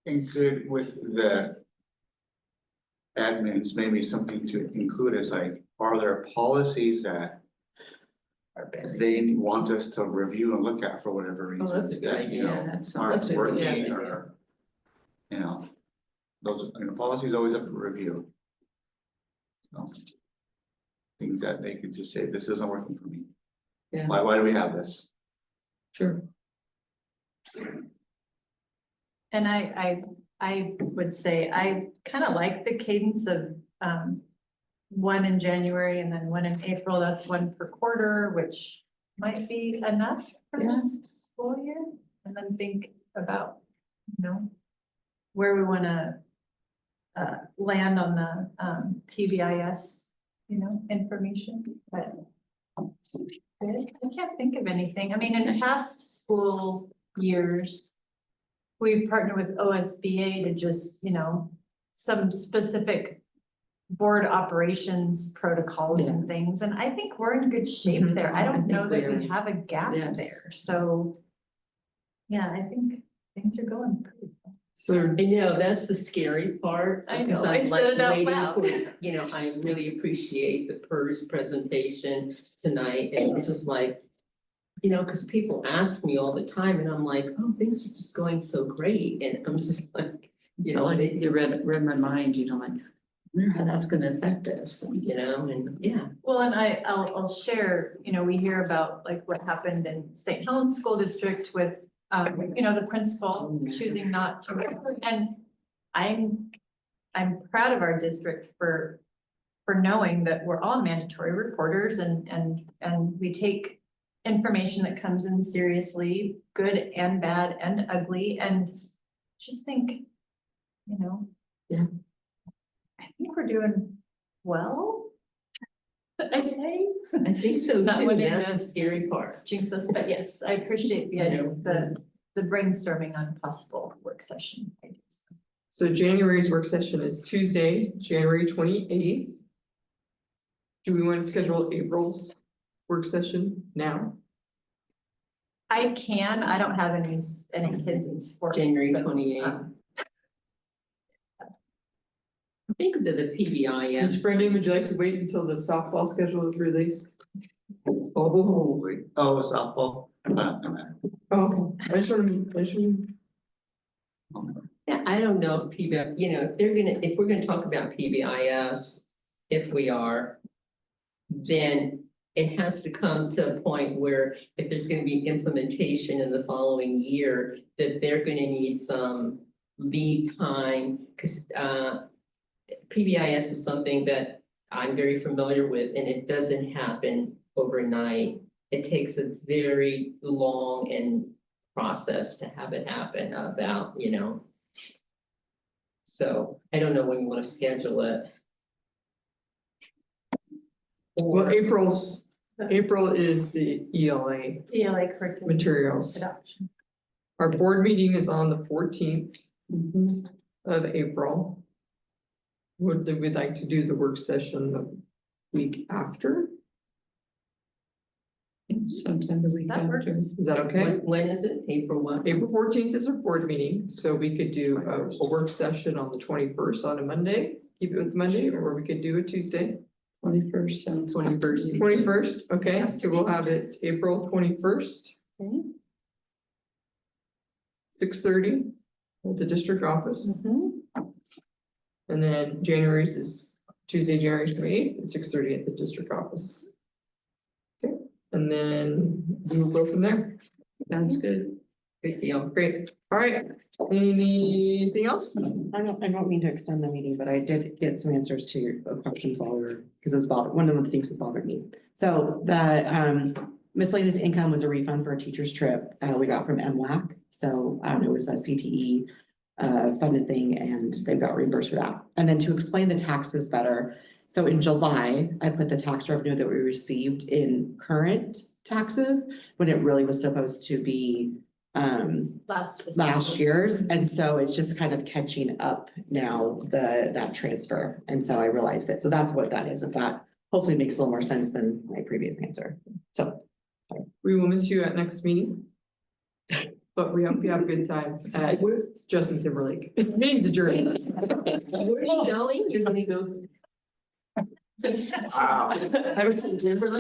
And good with the admins, maybe something to include is like, are there policies that they want us to review and look at for whatever reason? Oh, that's a good idea. That's Aren't a good working idea. or, those, policy is always up for review. So. Things that they could just say, this isn't working for me. Yeah. Why do we have this? Sure. And I would say, I kind of like the cadence of one in January and then one in April, that's one per quarter, which might be enough for this school year. And then think about, where we wanna land on the PBIS, information, but I can't think of anything. I mean, in past school years, we partnered with OSBA to just, some specific board operations protocols and things, and I think we're in good shape Mhm. there. I don't I know think that we we are. have a gap Yes. there, so. Yeah, I think things are going pretty well. So And that's the scary part. I because know, I I'm said like it out waiting loud. for, I really appreciate the PERS presentation tonight, and it's just like. Because people ask me all the time, and I'm like, oh, things are just going so great, and I'm just like, Like you read my mind, like, I wonder how that's gonna affect us. and yeah. Well, and I'll share, we hear about like what happened in St. Helens School District with, the principal choosing not to. And I'm proud of our district for knowing that we're all mandatory reporters and we take information that comes in seriously, good and bad and ugly, and just think, Yeah. I think we're doing well. I say. I think so Not too, winning that's the this. scary part. Jinx us, but yes, I appreciate the brainstorming on possible work session ideas. So January's work session is Tuesday, January 28th. Do we want to schedule April's work session now? I don't have any kids in sports. January but, 28th. I think that the Ms. PBIS, Brendan, would you like to wait until the softball schedule is released? Oh, softball. Oh, I just want to. yeah, I don't know if if we're gonna talk about PBIS, if we are, then it has to come to a point where if there's gonna be implementation in the following year, that they're gonna need some lead time, because PBIS is something that I'm very familiar with, and it doesn't happen overnight. It takes a very long and process to have it happen about, So I don't know when you want to schedule it. Well, April is the ELA ELA curriculum materials. adoption. Our board meeting is on the 14th of April. Would we like to do the work session the week after? Sometime the week That after. works. Is that okay? When is it? April what? April 14th is our board meeting, so we could do a work session on the 21st on a Monday, keep it with Monday, or we could do a Tuesday. 21st sounds. 21st, okay, so we'll have it April 21st. Okay. 6:30 at the district office. And then January's is Tuesday, January 28th at 6:30 at the district office. Okay, and then we will go from there. Sounds good. Great deal, great. All right, anything else? I don't mean to extend the meeting, but I did get some answers to your questions while we were, because it was one of the things that bothered me. So the miscellaneous income was a refund for a teacher's trip we got from MWAC. So it was a CTE funded thing, and they've got reimbursed for that. And then to explain the taxes better, so in July, I put the tax revenue that we received in current taxes when it really was supposed to be last year's, and so it's just kind of catching up now, that transfer, and so I realized it, so that's what that is, if that hopefully makes a little more sense than my previous answer, so. We will miss you at next meeting. But we hope you have a good time at Justin Timberlake. Meeting's adjourned. Where are you going? You're gonna go. Wow. I was in Timberlake.